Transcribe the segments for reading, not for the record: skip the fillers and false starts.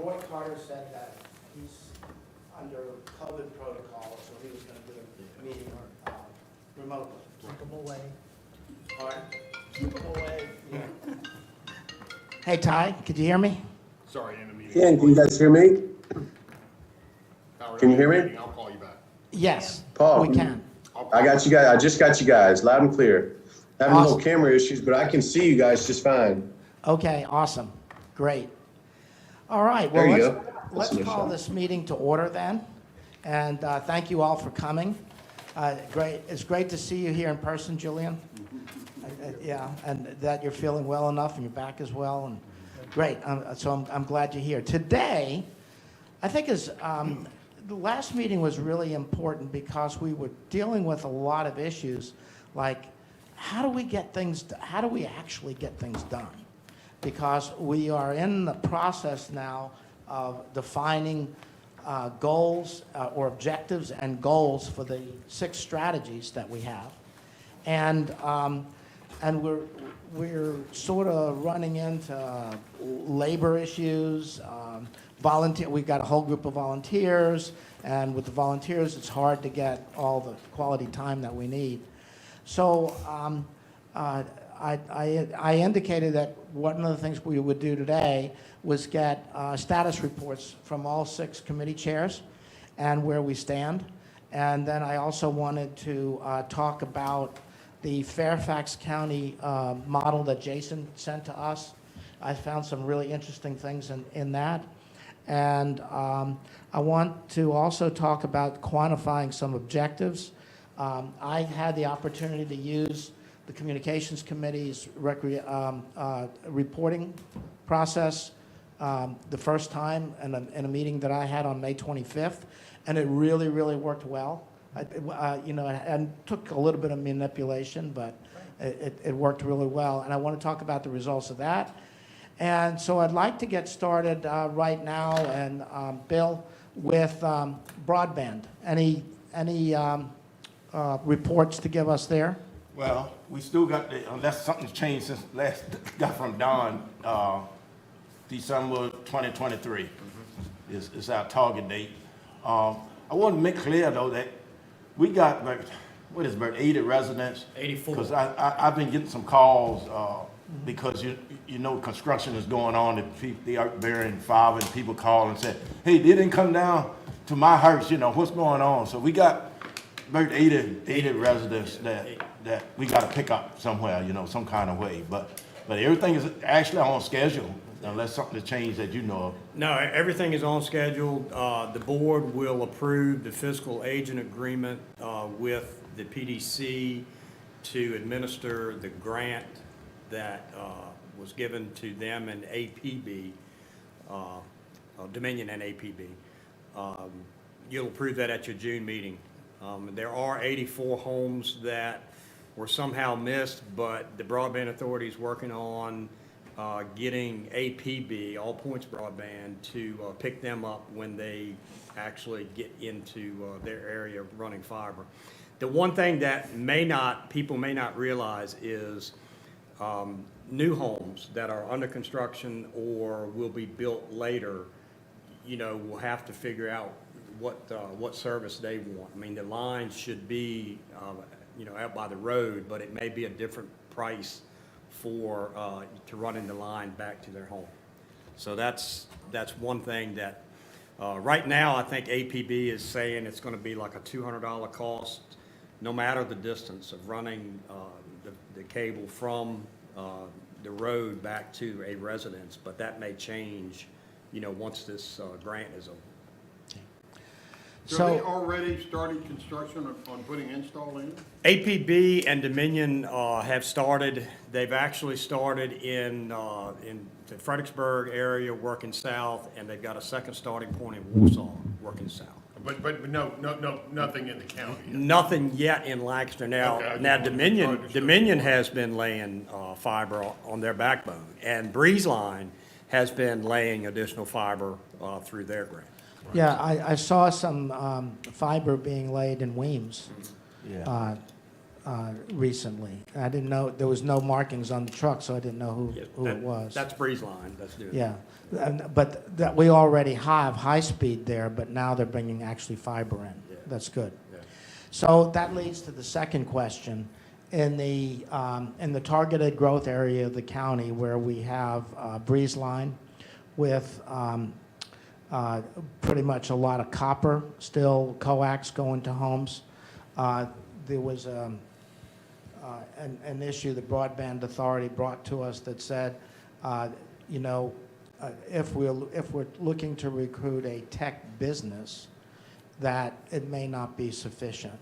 Roy Carter said that he's under COVID protocol, so he was going to do a meeting remotely. Keep them away. Pardon? Keep them away. Yeah. Hey, Ty, could you hear me? Sorry, in the meeting. Can you guys hear me? Howard, Can you I'm in hear the me? meeting. I'll call you back. Yes, Paul. we can. I'll call I got you guys. I just got you guys loud and clear. Having a little Awesome. camera issues, but I can see you guys just fine. Okay, awesome. Great. All right, well, There you let's, go. let's That's a call shot. this meeting to order then. And thank you all for coming. Great, it's great to see you here in person, Julian. Yeah, and that you're feeling well enough and you're back as well. And great, so I'm glad you're here. Today, I think the last meeting was really important because we were dealing with a lot of issues like how do we actually get things done? Because we are in the process now of defining goals or objectives and goals for the 6 strategies that we have. And we're sort of running into labor issues, we've got a whole group of volunteers, and with the volunteers, it's hard to get all the quality time that we need. So I indicated that one of the things we would do today was get status reports from all 6 committee chairs and where we stand. And then I also wanted to talk about the Fairfax County model that Jason sent to us. I found some really interesting things in that. And I want to also talk about quantifying some objectives. I had the opportunity to use the Communications Committee's reporting process the first time in a meeting that I had on May 25th, and it really, really worked well. And took a little bit of manipulation, but it worked really well. And I want to talk about the results of that. And so I'd like to get started right now, and Bill, with broadband. Any reports to give us there? Well, we still got unless something's changed since last got from Don, December 2023 is our target date. I want to make clear though that we got about 80 residents. 84. Because I've been getting some calls because you know construction is going on and they are burying fiber and people call and say, hey, they didn't come down to my house, what's going on? So we got about 80 residents that we got to pick up somewhere, some kind of way. But everything is actually on schedule unless something has changed that you know of. No, everything is on schedule. The board will approve the fiscal agent agreement with the PDC to administer the grant that was given to them in APB, Dominion and APB. You'll approve that at your June meeting. There are 84 homes that were somehow missed, but the Broadband Authority is working on getting APB, All Points Broadband, to pick them up when they actually get into their area running fiber. The one thing that people may not realize is new homes that are under construction or will be built later, will have to figure out what service they want. I mean, the lines should be, out by the road, but it may be a different price for to running the line back to their home. So that's one thing that right now I think APB is saying it's going to be like a $200 cost, no matter the distance of running the cable from the road back to a residence. But that may change, once this grant is over. So they already started construction on putting install in? APB and Dominion have started. They've actually started in the Fredericksburg area working south, and they've got a second starting point in Warsaw working south. But no, nothing in the county yet. Nothing yet in Lancaster. Now, Okay, now I just wanted to understand. Dominion has been laying fiber on their backbone, and Breeze Line has been laying additional fiber through their grant. Yeah, I saw some fiber being laid in Weems. Yeah. recently. I didn't know, there was no markings on the truck, so I didn't know Yeah, who it was. That's Breeze Line, that's doing it. Yeah, but that, we already have high-speed there, but now they're bringing actually fiber in. Yeah. That's good. Yeah. So that leads to the second question. In the targeted growth area of the county where we have Breeze Line with pretty much a lot of copper, still coax going to homes, there was an issue the Broadband Authority brought to us that said, you know, if we're looking to recruit a tech business, that it may not be sufficient.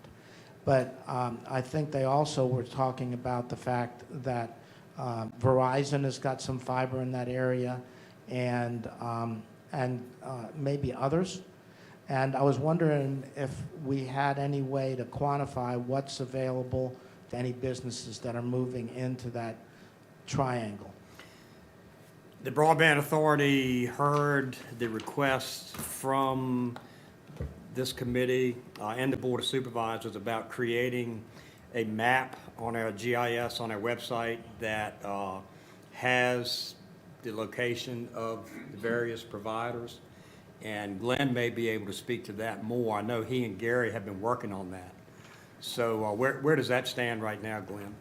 But I think they also were talking about the fact that Verizon has got some fiber in that area, and maybe others. And I was wondering if we had any way to quantify what's available to any businesses that are moving into that triangle. The Broadband Authority heard the requests from this committee and the Board of Supervisors about creating a map on our GIS on our website that has the location of the various providers. And Glenn may be able to speak to that more. I know he and Gary have been working on that. So where does that stand right now, Glenn?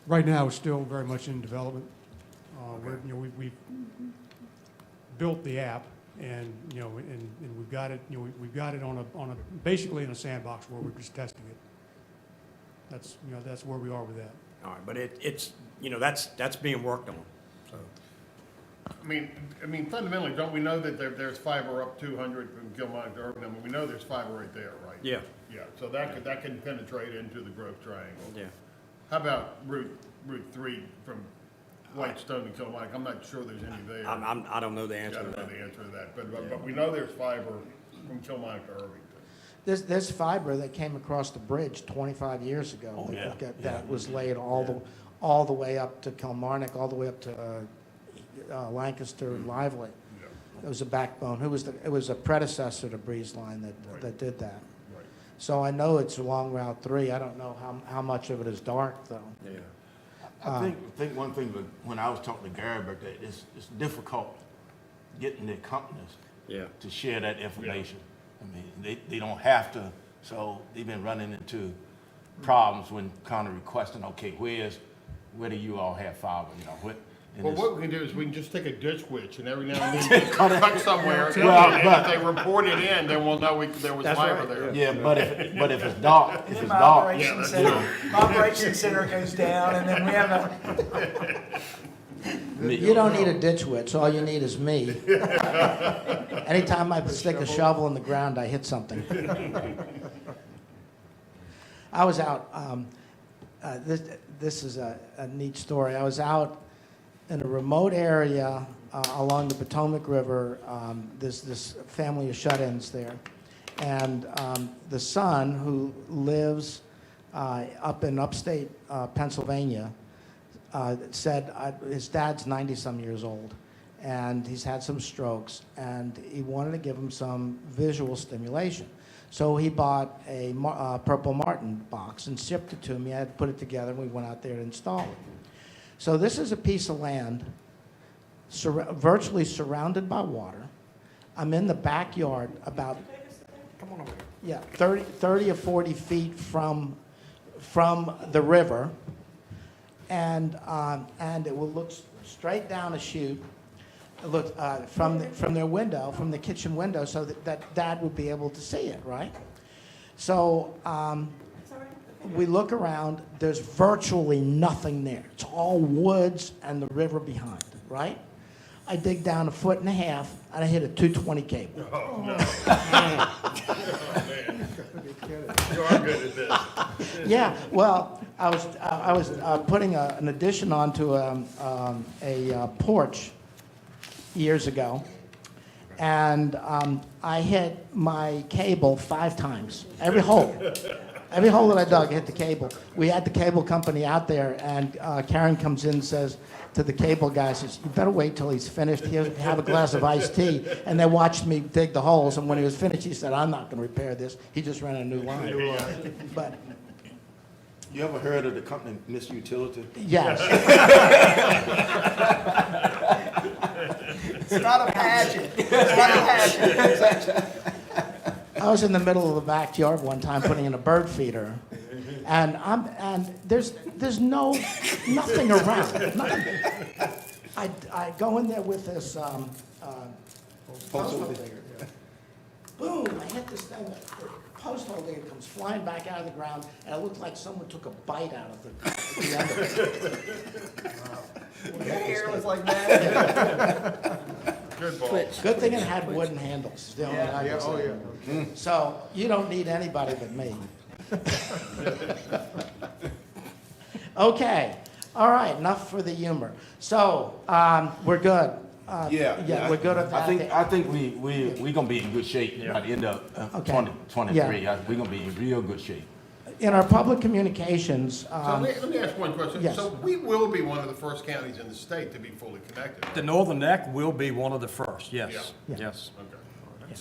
Right now, it's still very much in development. We've built the app, and and we've got it. We've got it on a basically in a sandbox where we're just testing it. That's where we are with that. All right, but it's that's being worked on. So I mean, fundamentally, don't we know that there's fiber up 200 from Gilmont to Urban? I mean, we know there's fiber right there, right? yeah, Yeah, so that can penetrate into the growth triangle. yeah. How about Route 3 from Whitestone to Kilmarnock? I'm not sure there's any there. I don't know the I answer to don't know that. the answer to that, but we know there's fiber from Kilmarnock to Irvington. There's fiber that came across the bridge 25 years ago. Oh, yeah. That was laid all the way up to Kilmarnock, all the way up to Lancaster and Lively. Yeah. It was a backbone. It was a predecessor to Breeze Line Right. that did that. Right. So I know it's along Route 3. I don't know how much of it is dark, though. Yeah. I think one thing, that when I was talking to Gary about that, it's difficult getting the companies Yeah. to share that information. I mean, they don't have to, so they've been running into problems when kind of requesting, okay, where do you all have fiber, and Well, it's- what we can do is we can just take a ditch witch and every now and then just cut somewhere. Well, And but- if they report it in, then we'll know there was That's fiber right, there. Yeah, but if it's dark, Then my operation center, Yeah. my operation center goes down, and then we have a, You don't need a ditch witch. All you need is me. Anytime I stick a shovel in the ground, I hit something. I was out. This is a neat story. I was out in a remote area along the Potomac River. There's this family of shut-ins there, and the son, who lives up in upstate Pennsylvania, said his dad's 90-some years old, and he's had some strokes, and he wanted to give him some visual stimulation. So he bought a Purple Martin box and shipped it to me. I had to put it together, and we went out there to install it. So this is a piece of land virtually surrounded by water. I'm in the backyard about, Come on over here. yeah, 30 or 40 feet from the river, and it will look straight down a chute. Look from their window, from the kitchen window, so that Dad would be able to see it, right? So we look around. There's virtually nothing there. It's all woods and the river behind, right? I dig down 1.5 feet, and I hit a 220 cable. Oh, no. You are good at this. Yeah, well, I was putting an addition onto a porch years ago, and I hit my cable 5 times, every hole. Every hole that I dug hit the cable. We had the cable company out there, and Karen comes in and says to the cable guy, says, "You better wait till he's finished. He'll have a glass of iced tea." And they watched me dig the holes, and when he was finished, he said, "I'm not going to repair this." He just ran a new line. But You ever heard of the company Miss Utility? yes, It's not a pageant. It's not a pageant. I was in the middle of the backyard one time putting in a bird feeder, and there's nothing around. Nothing. I go in there with this post hole digger. Boom! I hit this thing. The post hole digger comes flying back out of the ground, and it looked like someone took a bite out of the end of it. Your hair was like that. Good ball. Good thing it had wooden handles. It's the only thing I can say. So you don't need anybody but me. Okay. All right. Enough for the humor. So we're good. Yeah, we're good at that. I think we gonna be in good shape by the end of Okay. 2023. Yeah. We're gonna be in real good shape. In our public communications, So let me ask one question. yes. So we will be one of the first counties in the state to be fully connected. The northern neck will be one of the first, yes, Yeah. yes. Okay.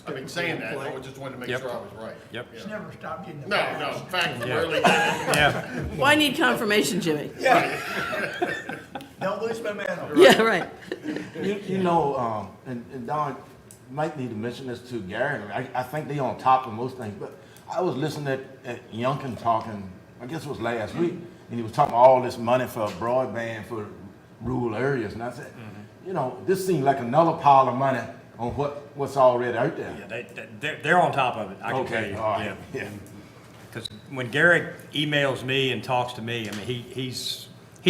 I mean, saying that, I just wanted to make Yep. sure I was right. Yep. Yeah. It's never stopped getting the No, pass. in fact, Yeah. really. Yeah, Well, I need confirmation, Jimmy. Don't lose momentum. Yeah, right. You know, and Don might need to mention this to Gary. I think they on top of most things, but I was listening at Youngkin talking, I guess it was last week, and he was talking about all this money for broadband for rural areas, and I said, you know, this seems like another pile of money on what's already out there. yeah, they're on top of it, I can tell Okay, you, all right, yeah. yeah. Because when Gary emails me and talks to me, I mean, he's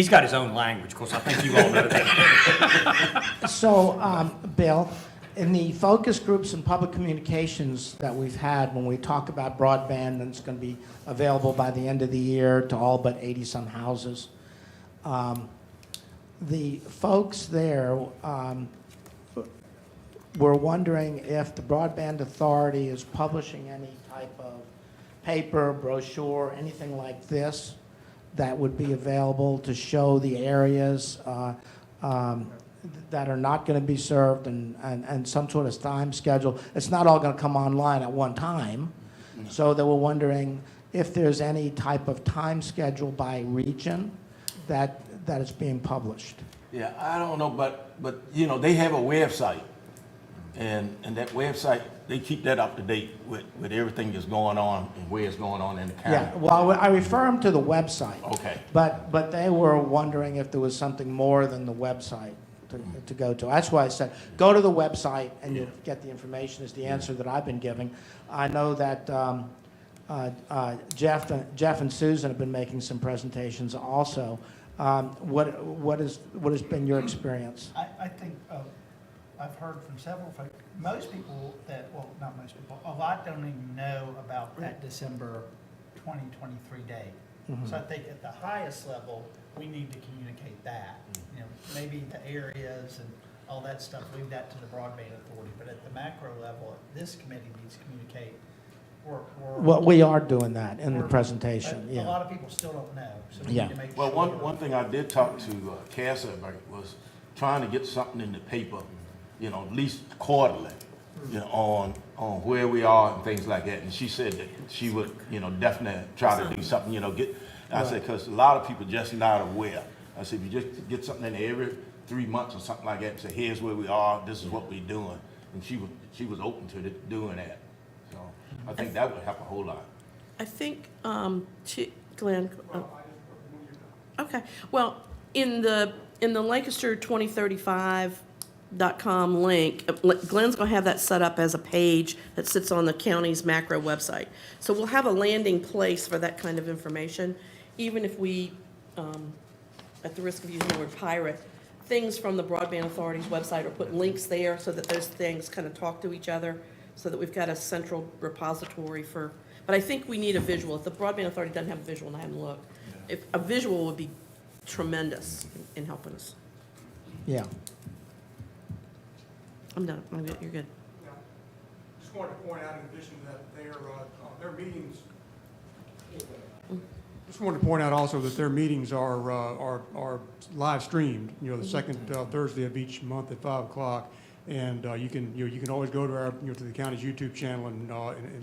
got his own language, of course, I think you all know that. So, Bill, in the focus groups and public communications that we've had, when we talk about broadband, and it's going to be available by the end of the year to all but 80-some houses, the folks there were wondering if the Broadband Authority is publishing any type of paper, brochure, anything like this that would be available to show the areas that are not going to be served and some sort of time schedule. It's not all going to come online at one time. So they were wondering if there's any type of time schedule by region that is being published. Yeah, I don't know, but you know, they have a website, and that website, they keep that up to date with everything that's going on and where it's going on in the county. Yeah, well, I refer them to the website. Okay. But they were wondering if there was something more than the website to go to. That's why I said, go to the website and you'll get the information is the answer that I've been giving. I know that Jeff and Susan have been making some presentations also. What has been your experience? I think I've heard from several folks, most people well, not most people, a lot don't even know about that December 2023 date. So I think at the highest level, we need to communicate that. You know, maybe the areas and all that stuff, leave that to the Broadband Authority. But at the macro level, this committee needs to communicate. Well, we are doing that in the presentation, A yeah. lot of people still don't know, so we Yeah. need to make Well, sure. one thing I did talk to Cassie about was trying to get something in the paper, you know, at least quarterly, you know, on where we are and things like that. And she said that she would, you know, definitely try to do something, you know, I said, because a lot of people just not aware. I said, if you just get something in every 3 months or something like that, and say, here's where we are, this is what we're doing. And she was open to doing that. So I think that would help a whole lot. I think, Glenn, okay, well, in the Lancaster 2035.com link, Glenn's gonna have that set up as a page that sits on the county's macro website. So we'll have a landing place for that kind of information, even if we, at the risk of using the word pirate, things from the Broadband Authority's website or put links there so that those things kind of talk to each other, so that we've got a central repository for, but I think we need a visual. If the Broadband Authority doesn't have a visual, and I haven't looked, if a visual would be tremendous in helping us. Yeah. I'm done. You're good. Just wanted to point out, in addition to that, their meetings Just wanted to point out also that their meetings are live streamed, the second Thursday of each month at 5 o'clock. And you can always go to our, to the county's YouTube channel and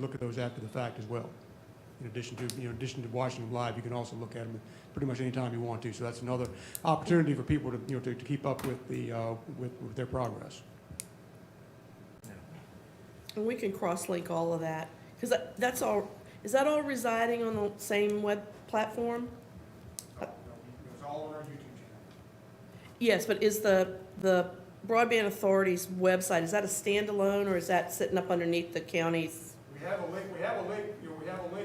look at those after the fact as well. In addition to watching them live, you can also look at them pretty much anytime you want to. So that's another opportunity for people to keep up with with their progress. And we can cross-link all of that, because that's all, is that all residing on the same web platform? It's all on our YouTube channel. Yes, but is the Broadband Authority's website, is that a standalone, or is that sitting up underneath the county's? We have a link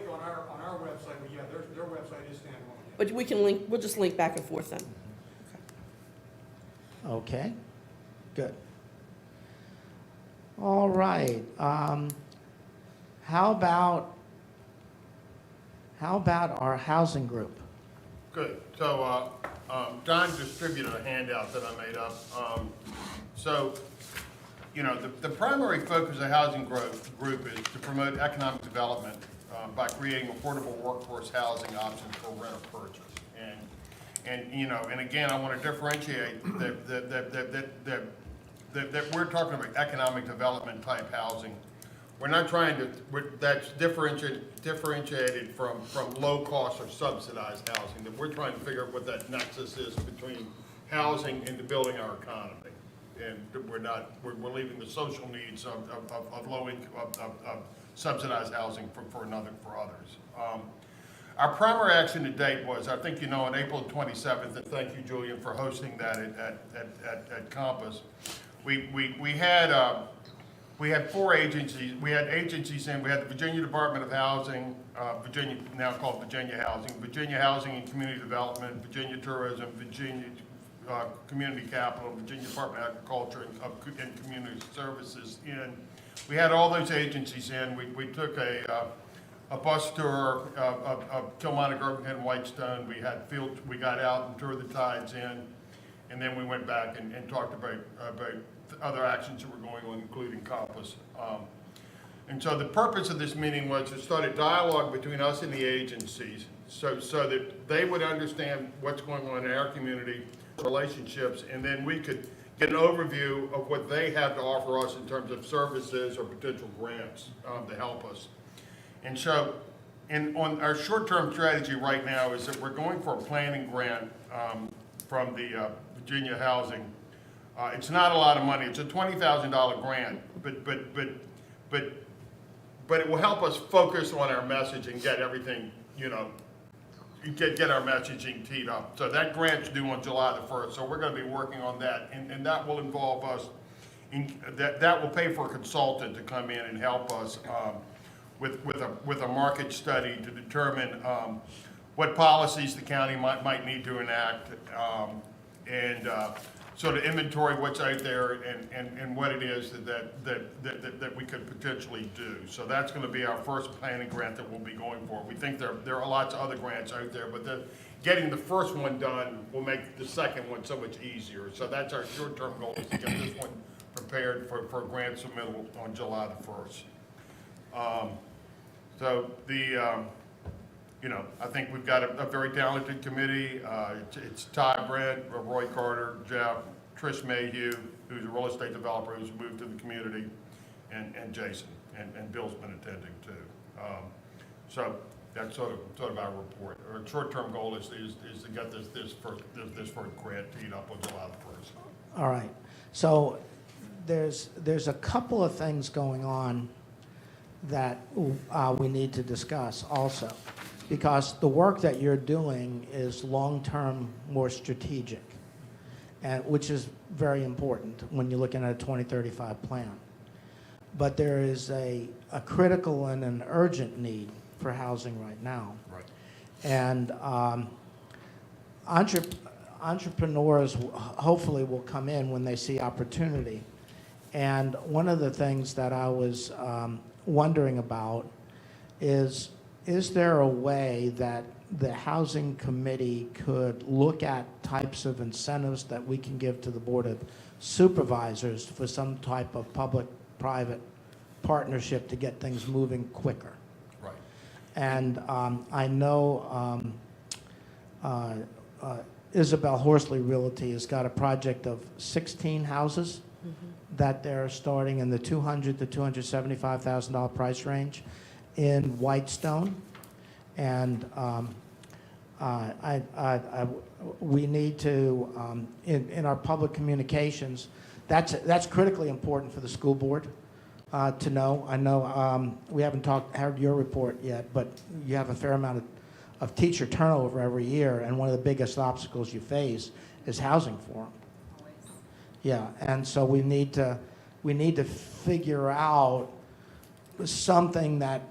on our website, but yeah, their website is standalone. But we can link, we'll just link back and forth then. Okay, good. All right, how about our housing group? Good. So, Don distributed a handout that I made up. So, the primary focus of Housing Growth Group is to promote economic development by creating affordable workforce housing options for rent or purchase. And again, I want to differentiate that we're talking about economic development type housing. We're not trying to, that's differentiated from low cost or subsidized housing. That we're trying to figure out what that nexus is between housing and building our economy. And we're leaving the social needs of low income, of subsidized housing for others. Our primary action to date was, I think on April 27th, and thank you, Julian, for hosting that at Compass. We had 4 agencies. We had agencies in. We had the Virginia Department of Housing, Virginia, now called Virginia Housing, Virginia Housing and Community Development, Virginia Tourism, Virginia Community Capital, Virginia Department of Agriculture and Community Services in. We had all those agencies in. We took a bus tour of Kilmarnock, Irvington, and Whitestone. We got out and toured the tides in, and then we went back and talked about other actions that were going on, including Compass. And so the purpose of this meeting was to start a dialogue between us and the agencies so that they would understand what's going on in our community, relationships, and then we could get an overview of what they have to offer us in terms of services or potential grants to help us. And so on our short-term strategy right now is that we're going for a planning grant from the Virginia Housing. It's not a lot of money. It's a $20,000 grant, but it will help us focus on our message and get everything, get our messaging teed up. So that grant's due on July the 1st. So we're going to be working on that, and that will involve us. That will pay for a consultant to come in and help us with a market study to determine what policies the county might need to enact, and sort of inventory what's out there and what it is that we could potentially do. So that's going to be our first planning grant that we'll be going for. We think there are lots of other grants out there, but getting the first one done will make the second one so much easier. So that's our short-term goal, is to get this one prepared for grant submittal on July the 1st. So I think we've got a very talented committee. It's Ty Brent, Roy Carter, Jeff, Trish Mayhew, who's a real estate developer who's moved to the community, and Jason, and Bill's been attending too. So that's sort of our report. Our short-term goal is to get this first grant teed up on July the 1st. All right, so there's a couple of things going on that we need to discuss also, because the work that you're doing is long-term, more strategic, and which is very important when you're looking at a 2035 plan. But there is a critical and an urgent need for housing right now. Right. And entrepreneurs hopefully will come in when they see opportunity. And one of the things that I was wondering about is there a way that the housing committee could look at types of incentives that we can give to the Board of Supervisors for some type of public-private partnership to get things moving quicker? Right. And I know Isabel Horsley Realty has got a project of 16 houses that they're starting in the $200,000 to $275,000 price range in Whitestone. And we need to, in our public communications, that's critically important for the school board to know. I know we haven't heard your report yet, but you have a fair amount of teacher turnover every year, and one of the biggest obstacles you face is housing for them. Yeah, and so we need to figure out something that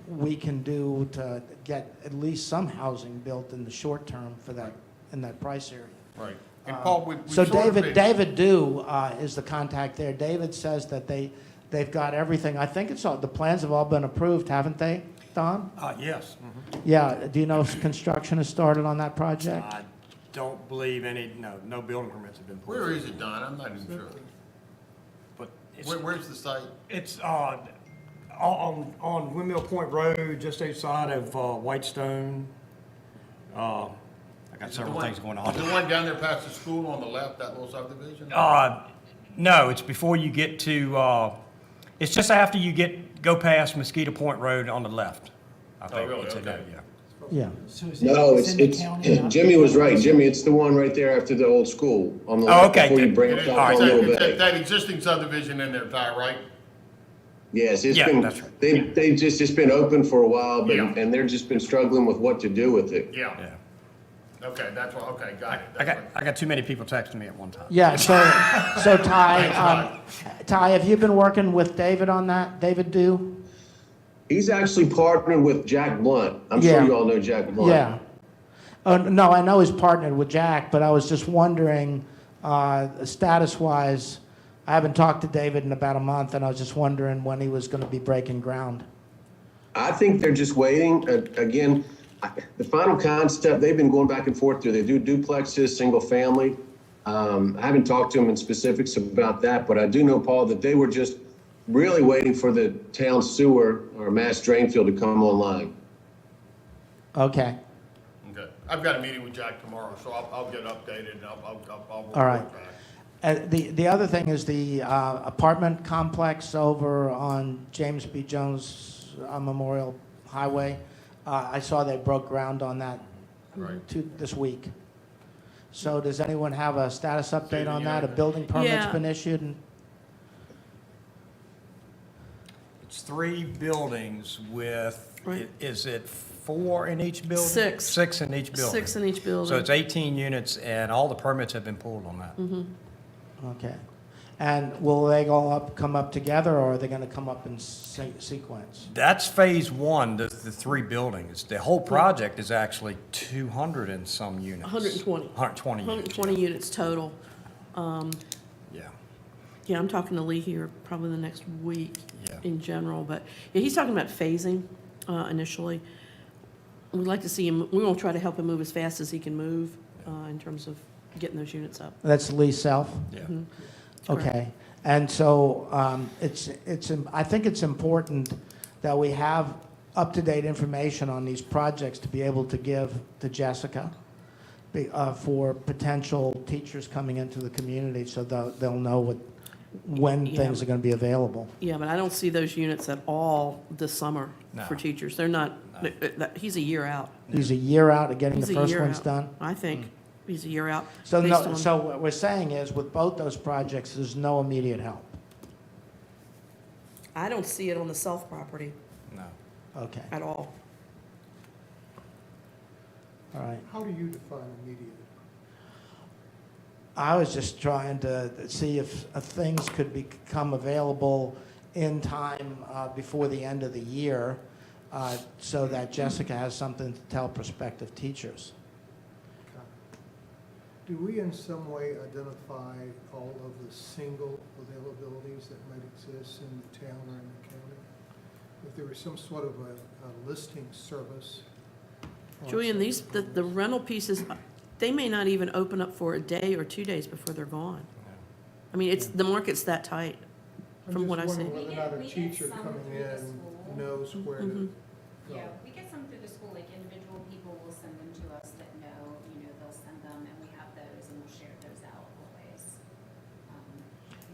we can do to get at least some housing built in the short term for that, in that price area. Right. And Paul, we So sort of been- David Dew is the contact there. David says that they've got everything. I think it's all, the plans have all been approved, haven't they, Don? Yes. Yeah, do you know if construction has started on that project? I don't believe no building permits have been pulled. Where is it, Don? I'm not even sure. But it's, Where's the site? it's on Windmill Point Road, just outside of Whitestone. I got several things going The on. one down there past the school on the left, that little subdivision? No, it's before you get to, it's just after you go past Mosquito Point Road on the left. I think really? it's in there, Okay. yeah. Yeah. So is No, in the county, not- Jimmy was right. Jimmy, it's the one right there after the old school on the Oh, left okay, before you good. branch It's off on that- Little it's Bay. that existing subdivision in there, Ty, right? Yes, it's Yeah, been, that's right. they've just been open for a while, but, Yeah. and they're just been struggling with what to do with it. Yeah. Yeah. Okay, that's what, okay, got it. I got too many people texting me at one time. Yeah, so Ty, Ty, have you been working with David on that, David Dew? He's actually partnered with Jack Blunt. I'm sure Yeah. you all know Jack Blunt. Yeah. No, I know he's partnered with Jack, but I was just wondering, status-wise, I haven't talked to David in about a month, and I was just wondering when he was going to be breaking ground. I think they're just waiting. Again, the final concept, they've been going back and forth through. They do duplexes, single family. I haven't talked to them in specifics about that, but I do know, Paul, that they were just really waiting for the town sewer or mass drain field to come online. Okay, Okay, I've got a meeting with Jack tomorrow, so I'll get updated and I'll all right. report back. The other thing is the apartment complex over on James B. Jones Memorial Highway. I saw they broke ground on that Right. this week. So does anyone have a status update on that? A Yeah. building permit's Yeah. been issued? And It's 3 buildings with, Right. is it 4 in each building? Six. 6 in each building. 6 in each building. So it's 18 units, and all the permits have been pulled on that. Okay. And will they all come up together, or are they going to come up in sequence? That's phase 1, the 3 buildings. The whole project is actually 200 and some units. 120. 120 units. 120 units total. Yeah. Yeah, I'm talking to Lee here probably the next week Yeah. in general, but yeah, he's talking about phasing initially. We'd like to see him, we want to try to help him move as fast as he can move in terms of getting those units up. That's Lee Self? Yeah. Correct. Okay. And so I think it's important that we have up-to-date information on these projects to be able to give to Jessica for potential teachers coming into the community, so they'll know when Yeah. things are going to be available. Yeah, but I don't see those units at all this summer for No. teachers. They're not, he's a year out. He's a year out of getting He's the a first year ones out. done? I think he's a year out. So based no, on- so what we're saying is, with both those projects, there's no immediate help. I don't see it on the Self property No. Okay, at all. all right. How do you define immediate? I was just trying to see if things could become available in time before the end of the year, so that Jessica has something to tell prospective teachers. Do we in some way identify all of the single availabilities that might exist in the town or in the county? If there was some sort of a listing service? on Julian, some of the rental pieces, they may not even open up for a day or 2 days before they're gone. I mean, the market's that tight, from what I see. I'm just wondering whether or not a We get teacher some coming through the in school. knows where Mhm. to Yeah, go. we get some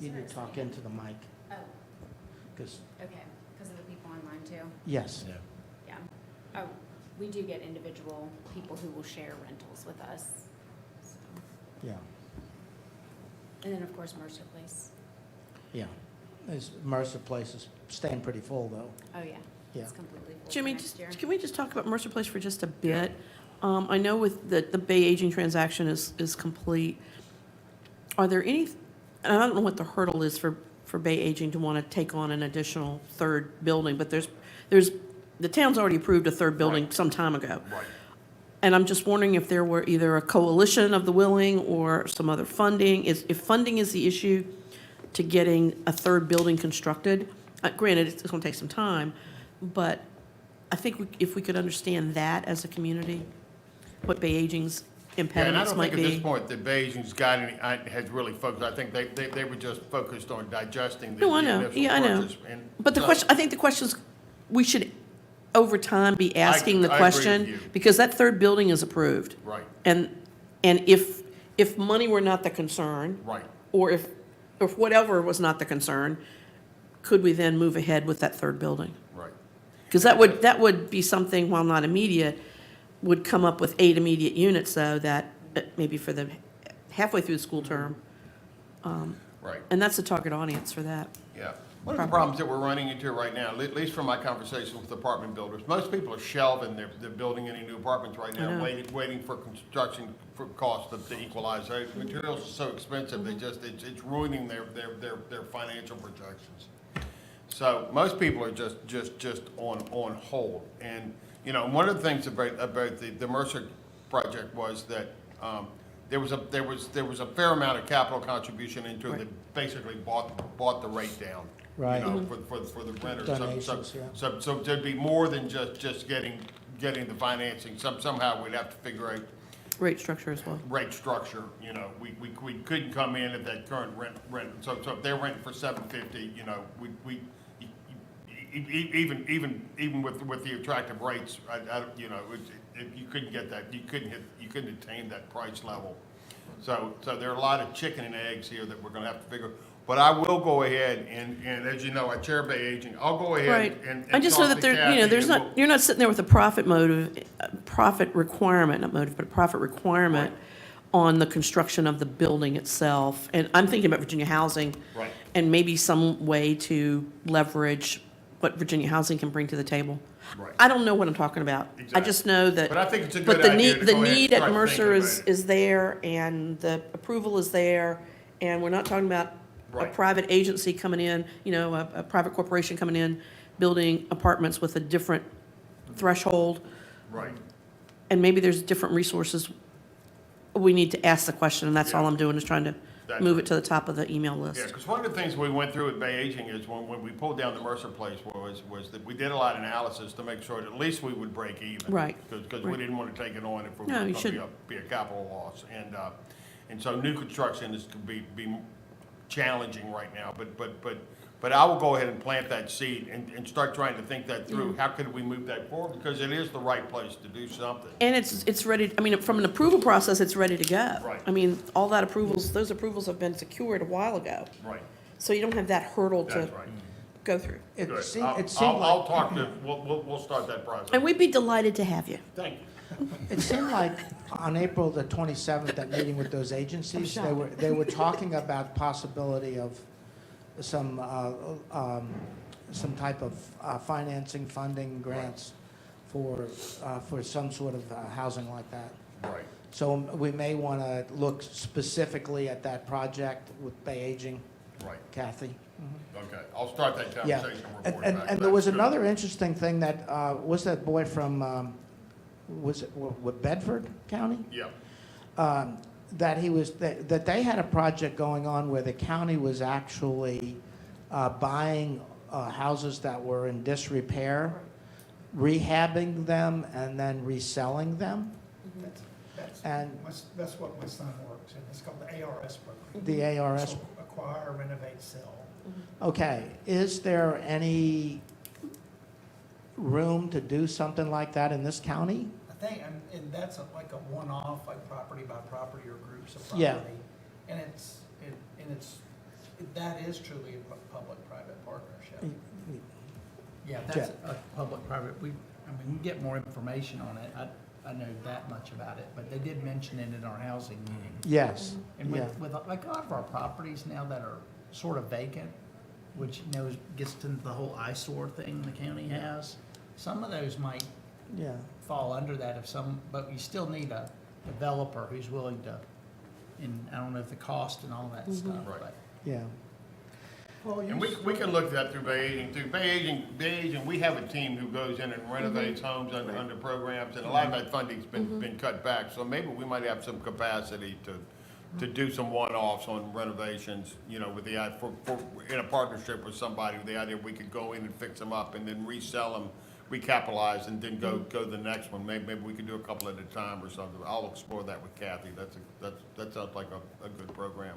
You need to talk into the mic, Oh, because, okay, because of the people online too? yes. Yeah. Oh, we do get individual people who will share rentals with us. So. Yeah, And then, of course, Mercer Place. yeah. Mercer Place is staying pretty full, though. Oh, yeah. Yeah. It's completely full for Jimmy, next year. can we just talk about Mercer Place for just a bit? I know with the Bay Aging transaction is complete. Are there any, and I don't know what the hurdle is for Bay Aging to want to take on an additional third building, but there's, the town's already approved a third building some time ago. Right. And I'm just wondering if there were either a coalition of the willing or some other funding. If funding is the issue to getting a third building constructed, granted, it's going to take some time, but I think if we could understand that as a community, what Bay Aging's Yeah, and I impediments don't might think at this be. point that Beijing's got any, has really focused, I think they were just focused on digesting the No, I know. initial Yeah, I know. purchase. And But the so- question, I think the questions, we should, over time, be asking the I agree with question, you. because that third building is approved. Right, And if money were not the concern, right. or if whatever was not the concern, could we then move ahead with that third building? Right. Because that would be something, while not immediate, would come up with 8 immediate units, though, that maybe for the halfway through the school term. Right, And that's the target audience for that. yeah. One of the problems that we're running into right now, at least from my conversations with apartment builders, most people are shelving they're building any new apartments right I now, know. waiting for construction for costs to equalize. Materials are so expensive, it's ruining their financial projections. So most people are just on hold. And, you know, one of the things about the Mercer project was that, there was a fair amount of capital contribution into it that basically bought the rate down. Right. You know, for the renters. Donations, yeah. So there'd be more than just getting the financing. Somehow we'd have to figure out Rate structure as well. rate structure, you know, we couldn't come in at that current rent. So if they're renting for $750, you know, even with the attractive rates, you know, you couldn't get that, you couldn't attain that price level. So there are a lot of chicken and eggs here that we're gonna have to figure. But I will go ahead and as you know, I chair Bay Aging, I'll go ahead Right. and I just know talk that to there, you know, Kathy there's and not, you're not sitting there with a profit motive, profit requirement, not motive, but a profit requirement on the construction of the building itself. And I'm thinking about Virginia Housing. Right. And maybe some way to leverage what Virginia Housing can bring to the table. Right. I don't know what I'm talking about. I Exactly. just know that. But I think it's a but good the idea need- to The go ahead and need at start Mercer thinking about it. is there, and the approval is there, and we're not talking about a Right. private agency coming in, you know, a private corporation coming in, building apartments with a different threshold, Right. and maybe there's different resources. We need to ask the question, and that's all Yeah. I'm doing, is trying to That's move right. it to the top of the email Yeah, list. because one of the things we went through at Bay Aging is when we pulled down the Mercer place was that we did a lot of analysis to make sure that at least we would break even. Right. Because we Right. didn't want to take it on if we No, were you going to shouldn't. be a capital loss. And so new construction is to be challenging right now, but I will go ahead and plant that seed and start trying to think that through. How could we move that forward? Because it is the right place to do something. And it's ready, I mean, from an approval process, it's ready to go. Right. I mean, all that approvals, those approvals have been secured a while ago. Right, So you don't have that hurdle to that's right. go through. It Good. seemed, I'll it seemed I'll like, talk to, we'll start that process. And we'd be delighted to have you. Thank you. it seemed like on April the 27th, that meeting with those agencies, they were talking about possibility of some type of financing, funding, grants for some sort of housing like that. Right. So we may want to look specifically at that project with Bay Aging, Right, Kathy. okay, I'll start that Yeah, conversation and and, report and, back. and there was That's good. another interesting thing that, was that boy from, was it, what, Bedford County? Yeah, That he was, that they had a project going on where the county was actually buying houses that were in disrepair, rehabbing them, and then reselling them. And That's what my son works in. It's called the ARS program. the ARS, So acquire, renovate, sell. okay, is there any room to do something like that in this county? I think, and that's like a one-off, like property by property or groups of Yeah. property. And That is truly a public-private partnership. Mm. Yeah, that's a public-private, we can get more information on it. I know that much about it, but they did mention it in our housing meeting. Yes, And yeah, with like a lot of our properties now that are sort of vacant, which, gets into the whole eyesore thing the county has, some of those might yeah. fall under that but you still need a developer who's willing to, and I don't know if the cost and all that stuff, Right. but. Yeah, And we can look at that through Bay Aging too. Bay Aging, we have a team who goes in and renovates homes under programs, and a lot of that funding's been cut back. So maybe we might have some capacity to do some one-offs on renovations, with the, in a partnership with somebody, with the idea we could go in and fix them up and then resell them, recapitalize, and then go to the next one. Maybe we could do a couple at a time or something. I'll explore that with Kathy. That sounds like a good program.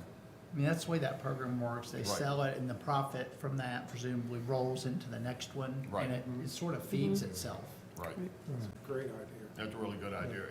That's the way that program works. They Right. sell it, and the profit from that presumably rolls into the next one. Right. And it sort of feeds itself. Right. That's a great idea. That's a really good idea.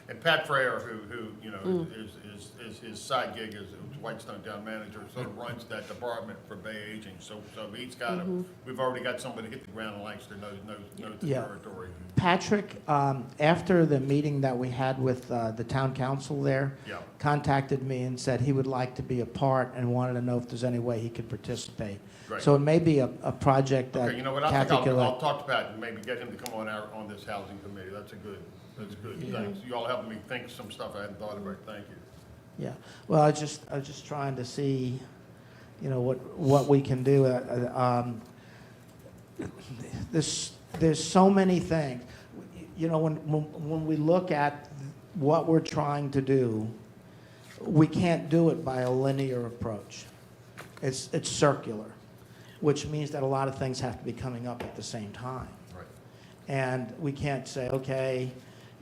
And Pat Frere, who is his side gig is Whitestone Town Manager, sort of runs that department for Bay Aging. So he's got we've already got somebody hit the ground in Lancaster, knows the Yeah. territory. Patrick, after the meeting that we had with the town council there, Yeah. contacted me and said he would like to be a part and wanted to know if there's any way he could participate. Great. So it may be a project that Okay, you know what, I Kathy think could I'll let. talk to Pat and maybe get him to come on this housing committee. That's good. Thanks. You all helped me think some stuff I hadn't thought about. Thank you. Yeah, well, I was just trying to see, what we can do. There's so many things. When we look at what we're trying to do, we can't do it by a linear approach. It's circular, which means that a lot of things have to be coming up at the same time. Right. And we can't say, okay,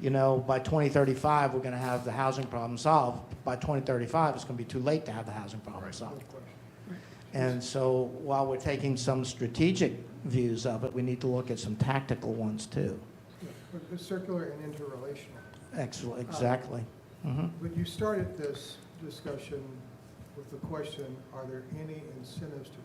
by 2035, we're going to have the housing problem solved. By 2035, it's going to be too late to have the housing problem solved. And so while we're taking some strategic views of it, we need to look at some tactical ones too. Yeah, but it's circular and interrelational. Excellent, exactly. Mhm. But you started this discussion with the question, are there any incentives to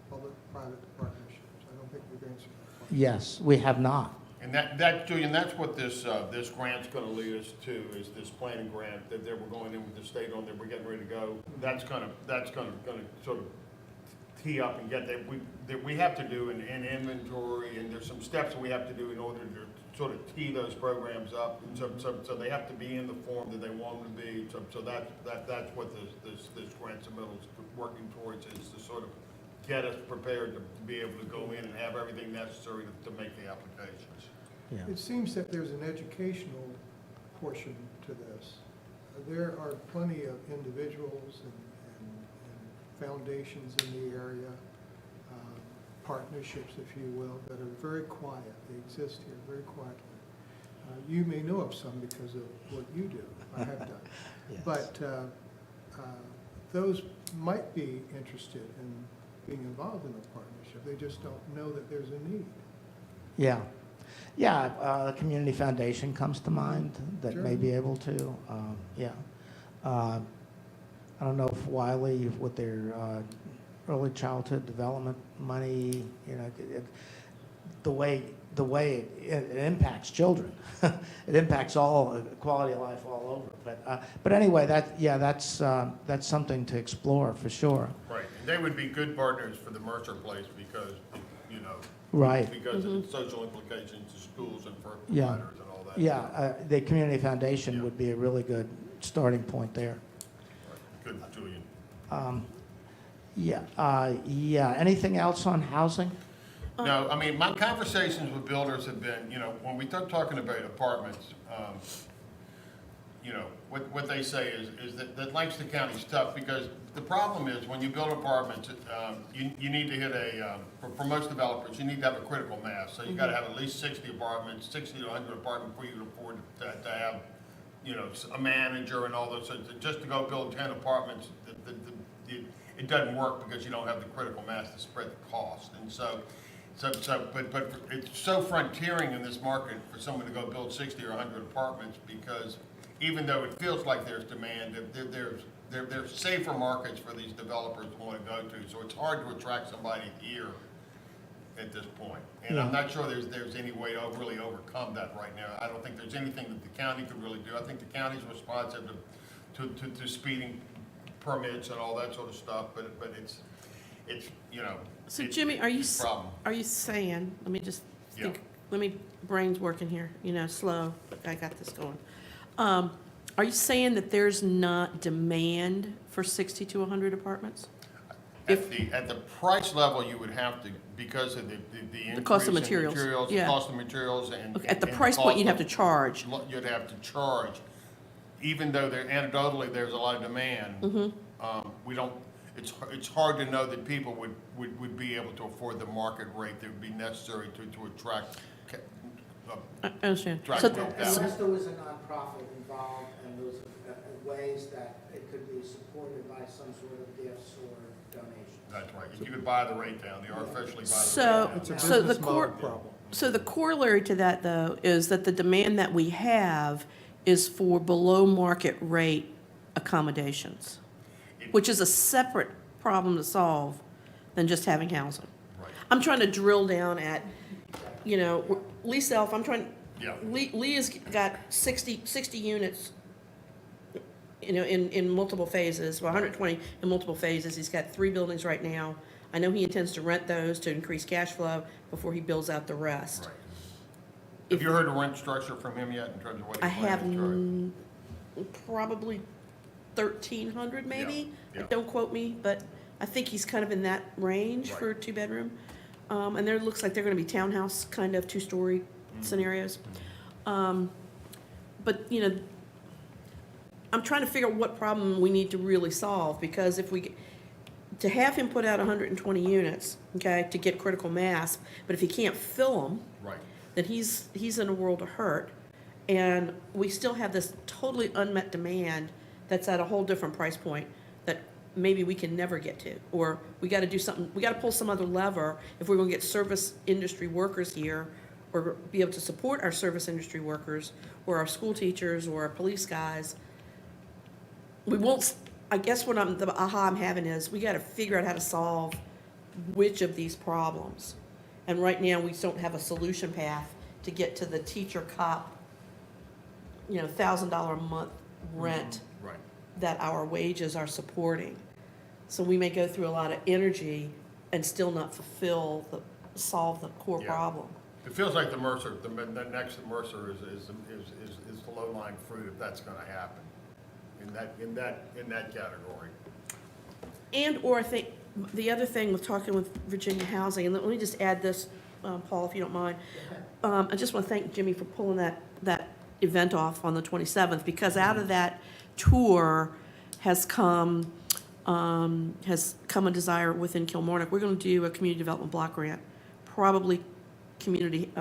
public-private partnerships? I don't think we've answered that question. Yes, we have not. And that, Julian, that's what this grant's gonna lead us to, is this planning grant that we're going in with the state on, that we're getting ready to go. That's gonna sort of tee up and get that we have to do an inventory, and there's some steps that we have to do in order to sort of tee those programs up. So they have to be in the form that they want them to be. So that's what this grant submittal is working towards, is to sort of get us prepared to be able to go in and have everything necessary to make the applications. Yeah. It seems that there's an educational portion to this. There are plenty of individuals and foundations in the area, partnerships, if you will, that are very quiet. They exist here very quietly. You may know of some because of what you do, I have done. Yes. But those might be interested in being involved in a partnership. They just don't know that there's a need. Yeah. Yeah, the Community Foundation comes to mind that may Sure. be able to, yeah. I don't know if Wiley, with their early childhood development money, the way it impacts children. It impacts all quality of life all over. But anyway, that's something to explore for sure. Right, and they would be good partners for the Mercer Place because, Right. because of the social implications to schools and for Yeah. providers and all that. Yeah, the Community Foundation Yeah. would be a really good starting point there. Good, Julian. Yeah. Anything else on housing? No, I mean, my conversations with builders have been, when we start talking about apartments, what they say is that Lancaster County's tough, because the problem is when you build apartments, you need to hit for most developers, you need to have a critical mass. So you gotta have at least 60 apartments, 60 to 100 apartments before you can afford to have, a manager and all those. So just to go build 10 apartments, it doesn't work because you don't have the critical mass to spread the cost. And but it's so frontiering in this market for someone to go build 60 or 100 apartments, because even though it feels like there's demand, there's safer markets for these developers to want to go to, so it's hard to attract somebody here at this point. And I'm not sure there's any way to really overcome that right now. I don't think there's anything that the county could really do. I think the county's responsive to speeding permits and all that sort of stuff, but it's, you know. So it- Jimmy, are you, it's a problem. are you saying, let me just think, Yeah. let me, brain's working here, slow, but I got this going. Are you saying that there's not demand for 60 to 100 apartments? At the price level, you would have to, because of the increase cost of in materials, the yeah. cost of materials and. Okay, at the and price point, cost you'd have to of- charge. You'd have to charge, even though anecdotally, there's a lot of demand. Mm-hmm. We don't, it's hard to know that people would be able to afford the market rate that would be necessary to attract. I understand. Drive So, it down. Unless there was a nonprofit involved and there was ways that it could be supported by some sort of gifts or donations. That's right, if you could buy the rate down, the artificially buy the So- rate down. It's a So the business model core- problem. so the corollary to that, though, is that the demand that we have is for below-market rate accommodations, which is a separate problem to solve than just having housing. Right. I'm trying to drill down at, Lee Self, I'm trying, Yeah. Lee has got 60 units, in multiple phases, 120 in multiple phases. He's got 3 buildings right now. I know he intends to rent those to increase cash flow before he builds out the rest. Right. Have you heard the rent structure from him yet in terms of what I he's have planning to charge? probably 1,300 maybe. Yeah, yeah. Don't quote me, but I think he's kind of in that range Right. for a 2-bedroom. And there looks like they're gonna be townhouse, kind of 2-story Mm-hmm. scenarios. But, I'm trying to figure out what problem we need to really solve, because if to have him put out 120 units, okay, to get critical mass, but if he can't fill them, Right. then he's in a world of hurt. And we still have this totally unmet demand that's at a whole different price point that maybe we can never get to. Or we gotta do something, we gotta pull some other lever if we're gonna get service industry workers here, or be able to support our service industry workers, or our school teachers, or our police guys. We won't, I guess the aha I'm having is, we gotta figure out how to solve which of these problems. And right now, we don't have a solution path to get to the teacher cop, $1,000 a month rent Right. that our wages are supporting. So we may go through a lot of energy and still not solve the core Yeah. problem. It feels like the Mercer, the next to Mercer is the low-lying fruit if that's gonna happen, in that category. Or I think, the other thing with talking with Virginia Housing, and let me just add this, Paul, if you don't mind. I just want to thank Jimmy for pulling that event off on the 27th, because out of that tour has come a desire within Kilmarnock. We're going to do a community development block grant, probably community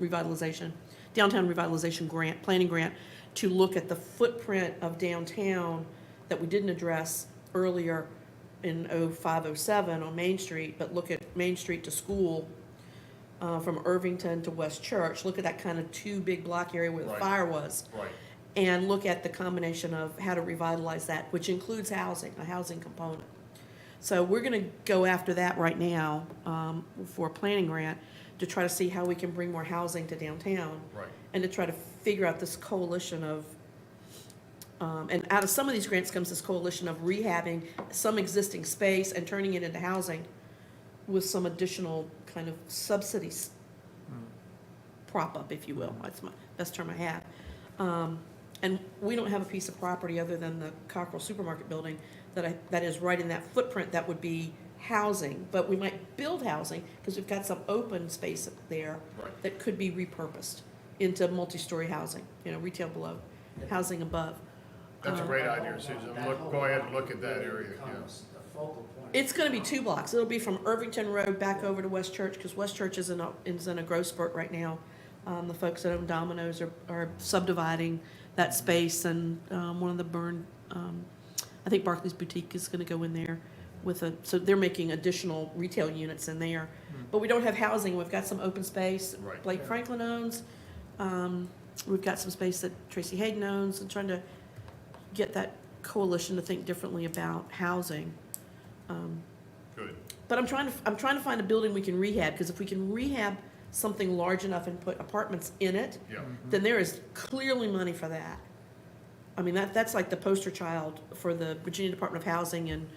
revitalization, downtown revitalization grant, planning grant, to look at the footprint of downtown that we didn't address earlier in 05, 07 on Main Street, but look at Main Street to School, from Irvington to West Church, look at that kind of 2 big block area where the Right. fire was, Right. and look at the combination of how to revitalize that, which includes housing, a housing component. So we're gonna go after that right now, for a planning grant, to try to see how we can bring more housing to downtown. Right. And to try to figure out this coalition of, and out of some of these grants comes this coalition of rehabbing some existing space and turning it into housing with some additional kind of subsidies prop up, if you will. That's my best term I have. And we don't have a piece of property other than the Cockrell Supermarket building that is right in that footprint that would be housing, but we might build housing because we've got some open space there Right. that could be repurposed into multi-story housing, retail below, housing above. That's a great idea, Susan. Go ahead and look at that area, yeah. It's gonna be 2 blocks. It'll be from Irvington Road back over to West Church, because West Church is in a growth spurt right now. The folks that own Domino's are subdividing that space, and one of the I think Barclays Boutique is gonna go in there so they're making additional retail units in there. But we don't have housing. We've got some open space. Right. Blake Franklin owns, we've got some space that Tracy Hayden owns, and trying to get that coalition to think differently about housing. Good. But I'm trying to find a building we can rehab, because if we can rehab something large enough and put apartments in it, Yeah. then there is clearly money for that. I mean, that's like the poster child for the Virginia Department of Housing and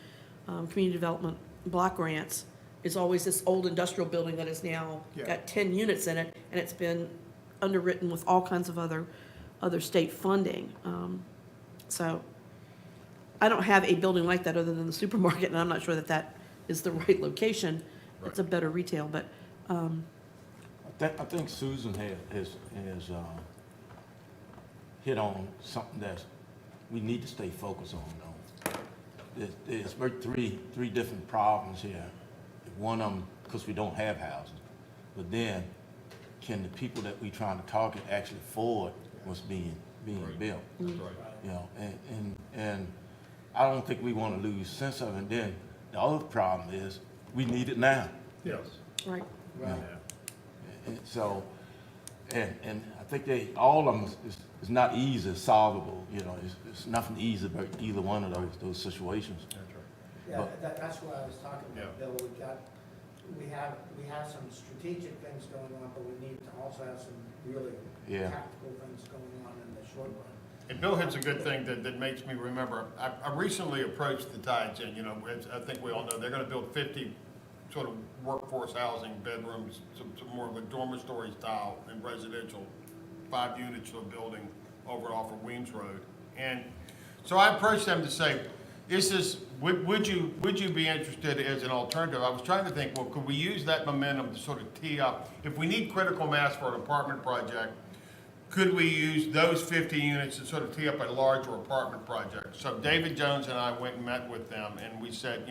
Community Development block grants, is always this old industrial building that has now got 10 units in it, and it's been underwritten with all kinds of other state funding. So I don't have a building like that other than the supermarket, and I'm not sure that that is the right location. It's a better retail, but I think Susan has hit on something that we need to stay focused on, though. There's three different problems here. One of them, because we don't have housing, but then can the people that we trying to target actually afford what's being built? That's right. You know, and I don't think we want to lose sense of it. And then the other problem is we need it now. Yes. right. Yeah. And so, and I think all of them is not easy solvable, you know, it's nothing easy about either one of those situations. That's right. Yeah, that's what I was talking about, Yeah. Bill. We have some strategic things going on, but we need to also have some really Yeah. tactical things going on in the short run. And Bill hits a good thing that makes me remember, I recently approached the Tides Inn, you know, as I think we all know, they're gonna build 50 sort of workforce housing bedrooms, some more of a dormitory style and residential, 5 units of building over off of Weems Road. And so I approached them to say, would you be interested as an alternative? I was trying to think, well, could we use that momentum to sort of tee up, if we need critical mass for an apartment project, could we use those 50 units to sort of tee up a larger apartment project? So David Jones and I went and met with them, and we said,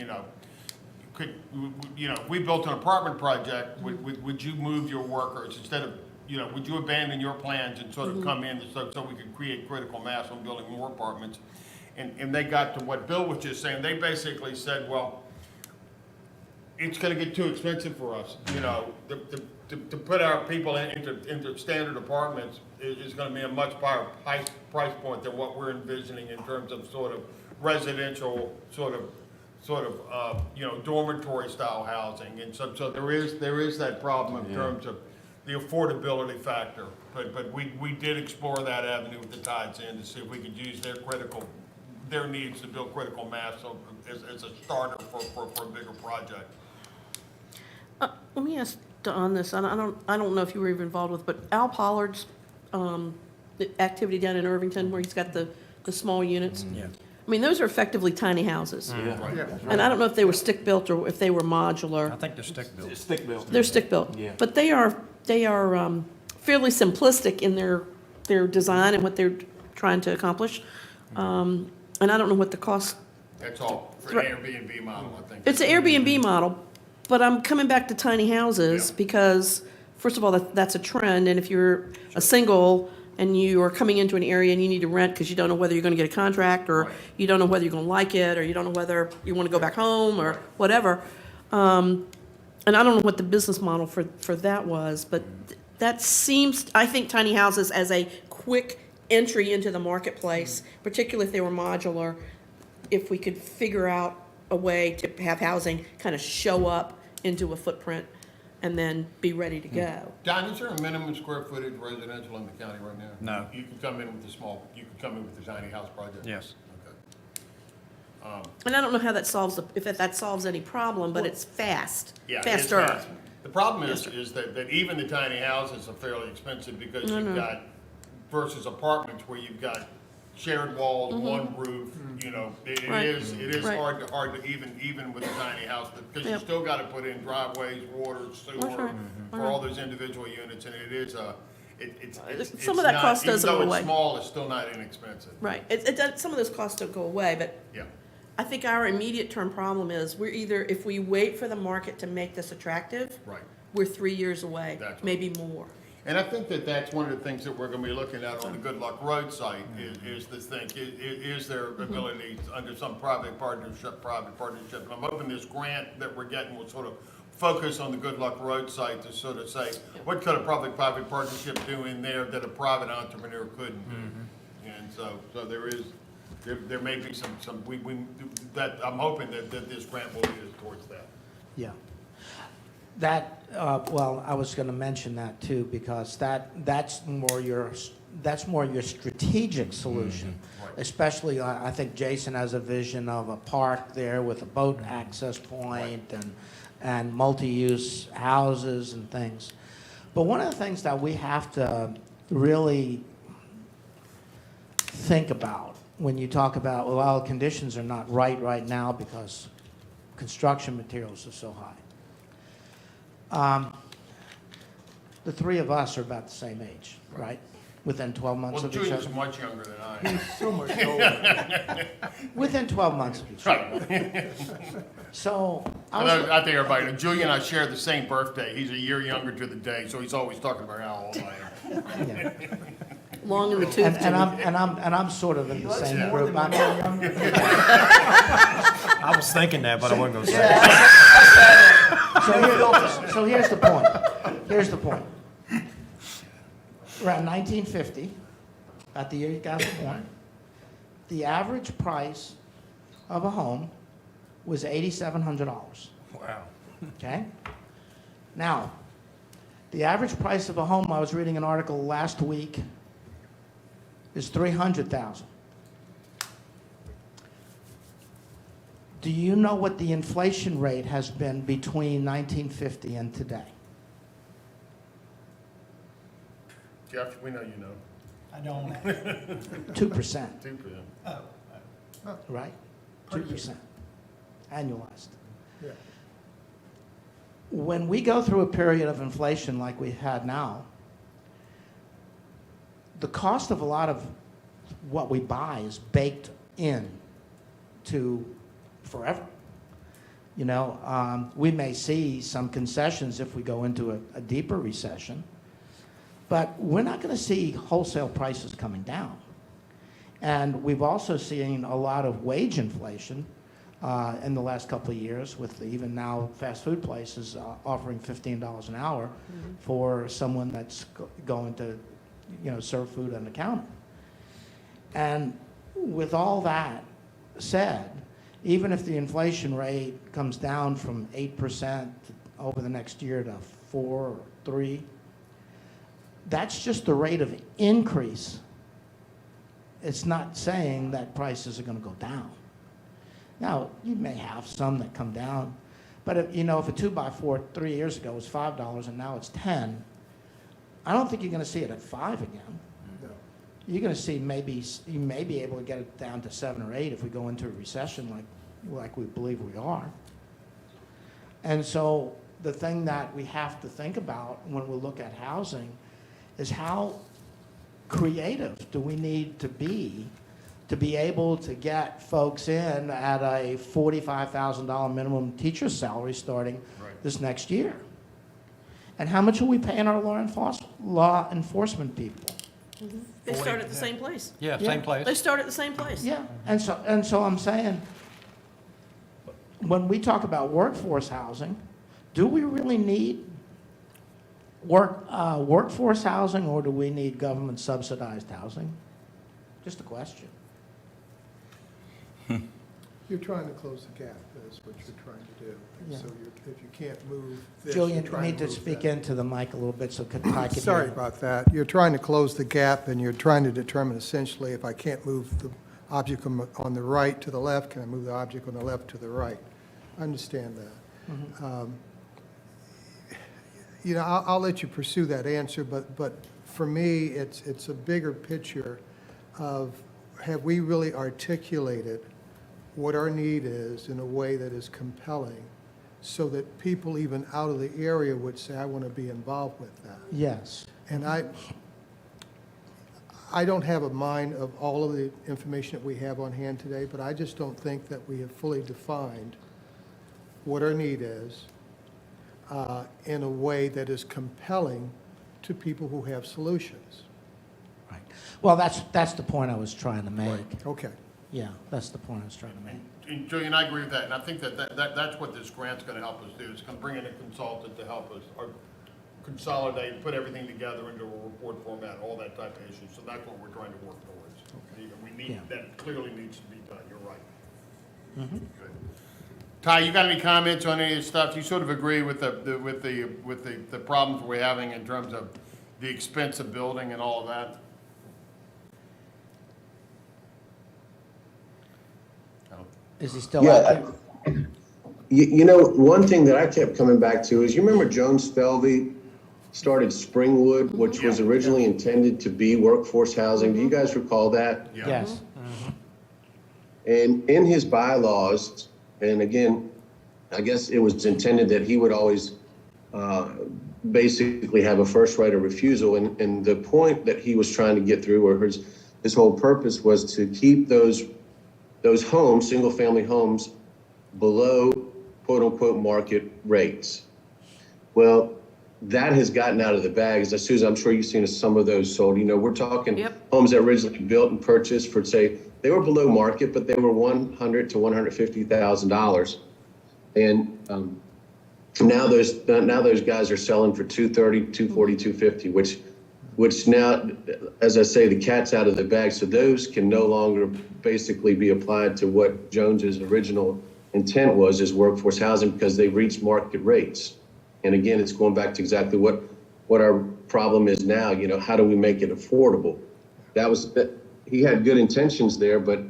we built an apartment project, would you move your workers instead of, would you abandon your plans and sort of come in so we could create critical mass on building more apartments? And they got to what Bill was just saying. They basically said, well, it's gonna get too expensive for us, to put our people into standard apartments is gonna be a much higher price point than what we're envisioning in terms of sort of residential, dormitory style housing. And so there is that problem in terms of the affordability factor. But we did explore that avenue with the Tides Inn to see if we could use their needs to build critical mass as a starter for a bigger project. Let me ask on this, I don't know if you were even involved with, but Al Pollard's the activity down in Irvington where he's got the small units. Yeah. I mean, those are effectively tiny houses. Yeah. And I don't know if they were stick-built or if they were modular. I think they're stick-built. It's stick built. They're stick-built. Yeah. But they are fairly simplistic in their design and what they're trying to accomplish. And I don't know what the cost. That's all, for an Airbnb model, I think. It's an Airbnb model, but I'm coming back to tiny houses Yeah. because, first of all, that's a trend. And if you're a single and you are coming into an area and you need to rent because you don't know whether you're going to get a contract or Right. you don't know whether you're going to like it or you don't know whether you want to go back home or whatever. And I don't know what the business model for that was, but that seems, I think tiny houses as a quick entry into the marketplace, particularly if they were modular, if we could figure out a way to have housing kind of show up into a footprint and then be ready to go. Don, is there a minimum square footage residential in the county right now? No. You can come in with you can come in with the tiny house project? Yes. Okay. And I don't know how that solves, if that solves any problem, but it's fast, Yeah, it's faster. fast. The problem is that even the tiny houses are fairly expensive because you've got, versus apartments where you've got shared walls, one roof, it Right. is Right. hard to even with a tiny house, because you Yep. still gotta put in driveways, water, sewer, right. for all those individual units, and it is it's Some of that not- cost doesn't go Even though away. it's small, it's still not inexpensive. Right, it does, some of those costs don't go away, but Yeah, I think our immediate term problem is we're either, if we wait for the market to make this attractive, right. we're 3 years away, That's right. maybe more. And I think that's one of the things that we're gonna be looking at on the Good Luck Road site, is to think, is there ability under some private partnership, and I'm hoping this grant that we're getting will sort of focus on the Good Luck Road site to sort of say, what could a public-private partnership do in there that a private entrepreneur couldn't do? And so there may be some, that, I'm hoping that this grant will lead us towards that. Yeah. That, well, I was going to mention that too, because that's more your strategic solution. Right. Especially, I think Jason has a vision of a park there with a boat access point and multi-use houses and things. But one of the things that we have to really think about when you talk about, well, conditions are not right now because construction materials are so high. The three of us are about the same age, right? Within 12 months Well, of each Julian's other. much younger than I am. So much older. Within 12 months of each other. Right. So I think everybody knows, Julian and I share the same birthday. He's a year younger to the day, so he's always talking about how old I am. yeah. Long in the tooth. And I'm sort of in the same group. More than I'm- one year younger. I was thinking that, but I wasn't gonna say it. So here's the point. Here's the point. Around 1950, at the year you guys were born, the average price of a home was $8,700. Wow. Okay? Now, the average price of a home, I was reading an article last week, is $300,000. Do you know what the inflation rate has been between 1950 and today? Jeff, we know you know. I don't, 2%, 2%. oh, right? 2%, annualized. Yeah. When we go through a period of inflation like we've had now, the cost of a lot of what we buy is baked in to forever. You know, we may see some concessions if we go into a deeper recession, but we're not going to see wholesale prices coming down. And we've also seen a lot of wage inflation in the last couple of years, with even now fast food places offering $15 an hour for someone that's going to, you know, serve food on the counter. And with all that said, even if the inflation rate comes down from 8% over the next year to 4 or 3, that's just the rate of increase. It's not saying that prices are going to go down. Now, you may have some that come down, but if, you know, if a 2x4 3 years ago was $5 and now it's 10, I don't think you're going to see it at 5 again. No. You're going to see maybe you may be able to get it down to 7 or 8 if we go into a recession like we believe we are. And so the thing that we have to think about when we look at housing is how creative do we need to be able to get folks in at a $45,000 minimum teacher salary starting this next year? And how much are we paying our law enforcement people? They start at the same place. Yeah, Yeah. same place. They start at the same place. Yeah, and so I'm saying, when we talk about workforce housing, do we really need workforce housing, or do we need government subsidized housing? Just a question. You're trying to close the gap, is what you're trying to do. And Yeah. so if you can't move this, Julian, you're you trying need to move speak that. into the mic a little bit so I can Sorry hear you. about that. You're trying to close the gap, and you're trying to determine essentially, if I can't move the object on the right to the left, can I move the object on the left to the right? I understand that. You know, I'll let you pursue that answer, but for me, it's a bigger picture of, have we really articulated what our need is in a way that is compelling, so that people even out of the area would say, I want to be involved with that? Yes. And I don't have a mind of all of the information that we have on hand today, but I just don't think that we have fully defined what our need is in a way that is compelling to people who have solutions. Right. Well, that's the point I was trying to make. Okay. Yeah, that's the point I was trying to make. And Julian, I agree with that, and I think that's what this grant's gonna help us do. It's gonna bring in a consultant to help us, or consolidate, put everything together into a report format, all that type of issue. So that's what we're trying to work towards. We need, Yeah. that clearly needs to be done, you're right. Good. Ty, you got any comments on any of this stuff? You sort of agree with the problems we're having in terms of the expense of building and all of that? Is he still out there? You know, one thing that I kept coming back to is, you remember Jones Felvey started Springwood, which was originally intended to be workforce housing. Do you guys recall that? Yeah. Yes. And in his bylaws, and again, I guess it was intended that he would always basically have a first right of refusal. And the point that he was trying to get through, or his whole purpose, was to keep those homes, single-family homes, below quote-unquote market rates. Well, that has gotten out of the bag. As Susan, I'm sure you've seen some of those sold. You know, we're talking homes that originally built and purchased for, say, they were below market, but they were $100,000 to $150,000. And now those guys are selling for $230,000, $240,000, $250,000, which now, as I say, the cat's out of the bag. So those can no longer basically be applied to what Jones's original intent was, is workforce housing, because they've reached market rates. And again, it's going back to exactly what our problem is now. You know, how do we make it affordable? He had good intentions there, but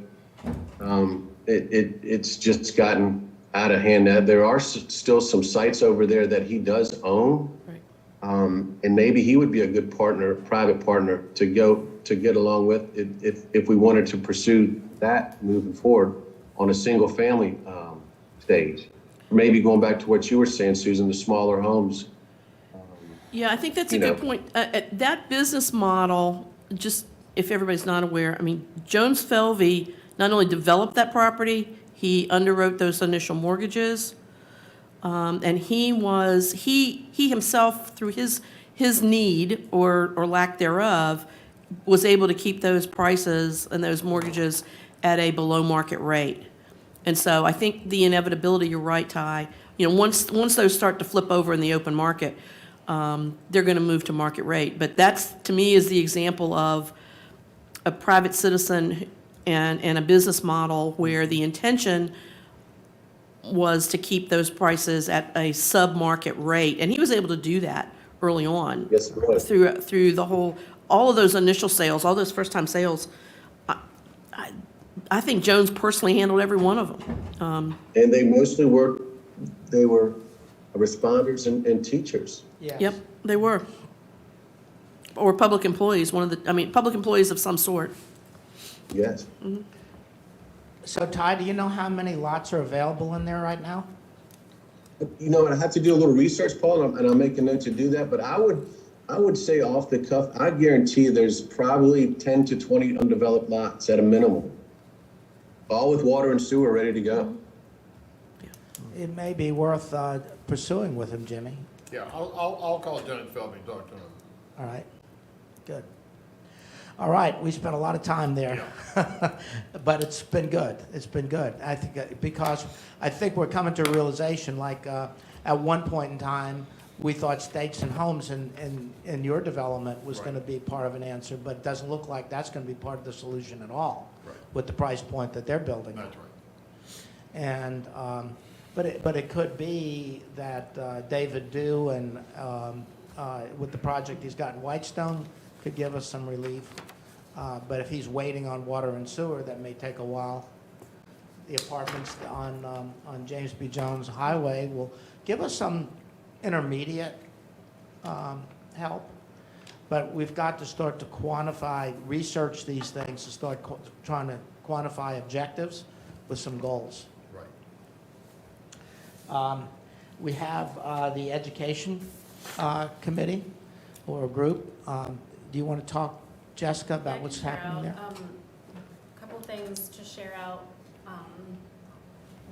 it's just gotten out of hand. Now, there are still some sites over there that he does own. And maybe he would be a good partner, private partner, to get along with if we wanted to pursue that moving forward on a single family stage. Maybe going back to what you were saying, Susan, the smaller homes. Yeah, I think that's a good point. That business model, just if everybody's not aware, I mean, Jones Felvey not only developed that property, he underwrote those initial mortgages. And he himself, through his need or lack thereof, was able to keep those prices and those mortgages at a below market rate. And so I think the inevitability, you're right, Ty, you know, once those start to flip over in the open market, they're going to move to market rate. But that's, to me, is the example of a private citizen and a business model where the intention was to keep those prices at a sub-market rate. And he was able to do that early on. Yes, it was. Through all of those initial sales, all those first-time sales. I think Jones personally handled every one of them. And they mostly were responders and teachers. Yes. Yep, they were. Or public employees, public employees of some sort. Yes. So Ty, do you know how many lots are available in there right now? You know, I have to do a little research, Paul, and I'll make a note to do that. But I would say off the cuff, I guarantee you there's probably 10 to 20 undeveloped lots at a minimum, all with water and sewer ready to go. It may be worth pursuing with him, Jimmy. Yeah, I'll call Jones Felby and talk to him. All right, good. All right, we spent a lot of time there, but it's been good. It's been good. I think because I think we're coming to a realization, like at one point in time, we thought States and Homes in your development was going to be part of an answer, but it doesn't look like that's going to be part of the solution at all with the price point that they're building. That's right. And but it could be that David Dew and with the project he's got in Whitestone could give us some relief. But if he's waiting on water and sewer, that may take a while. The apartments on James B. Jones Highway will give us some intermediate help. But we've got to start to research these things, to start trying to quantify objectives with some goals. Right. We have the education committee or group. Do you want to talk, Jessica, about what's happening there? A couple things to share out.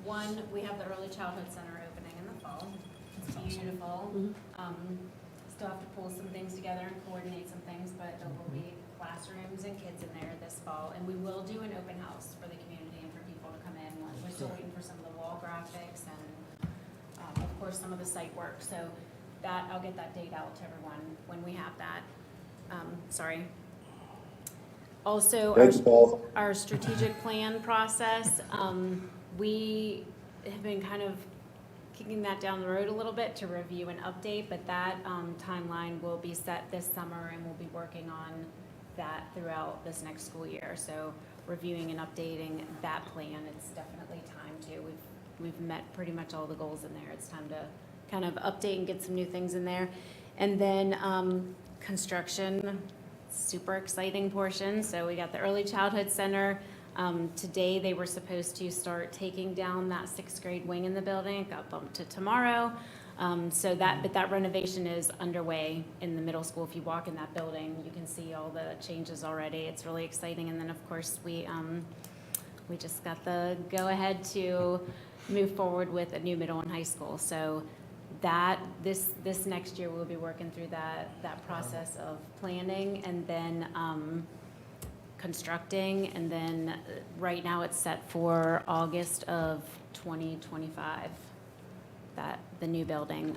One, we have the Early Childhood Center opening in the fall. It's beautiful. Still have to pull some things together and coordinate some things, but it will be classrooms and kids in there this fall, and we will do an open house for the community and for people to come in. We're still waiting for some of the wall graphics and, of course, some of the site work. So that, I'll get that date out to everyone when we have that. Sorry. Also, Thanks, Paul. our strategic plan process, we have been kind of kicking that down the road a little bit to review and update, but that timeline will be set this summer, and we'll be working on that throughout this next school year. So reviewing and updating that plan, it's definitely time to. We've met pretty much all the goals in there. It's time to kind of update and get some new things in there. And then construction, super exciting portion. So we got the Early Childhood Center. Today, they were supposed to start taking down that 6th grade wing in the building. It got bumped to tomorrow. But that renovation is underway in the middle school. If you walk in that building, you can see all the changes already. It's really exciting. And then, of course, we just got the go-ahead to move forward with a new middle and high school. So that this next year, we'll be working through that process of planning and then constructing, and then right now it's set for August of 2025, the new building.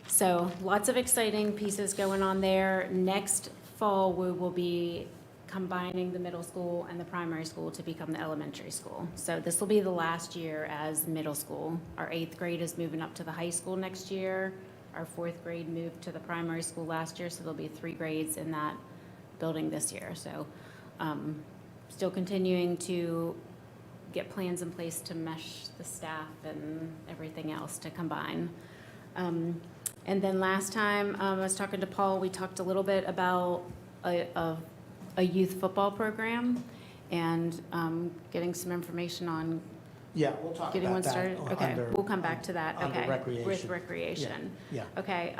So lots of exciting pieces going on there. Next fall, we will be combining the middle school and the primary school to become the elementary school. So this will be the last year as middle school. Our 8th grade is moving up to the high school next year. Our 4th grade moved to the primary school last year, so there'll be 3 grades in that building this year. So still continuing to get plans in place to mesh the staff and everything else to combine. And then last time I was talking to Paul, we talked a little bit about a youth football program and getting some information on Yeah, we'll talk getting about one that. started. Okay, under- we'll come back to that. under Okay, recreation. with recreation. Yeah. Okay.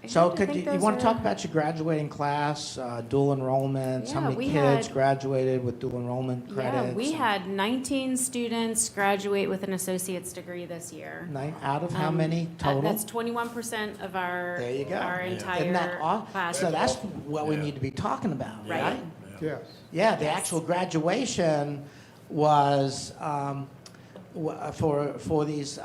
So I could think you those want to are- talk about your graduating class, dual enrollments? How Yeah, many we kids had- graduated with dual enrollment credits? Yeah, we had 19 students graduate with an associate's degree this year. 9 out of how Um, many total? That's 21% of our, There you go. our Isn't entire that aw- class. So that's what we need to be talking about, Right. right? Yes. Yeah, the actual graduation was, for these,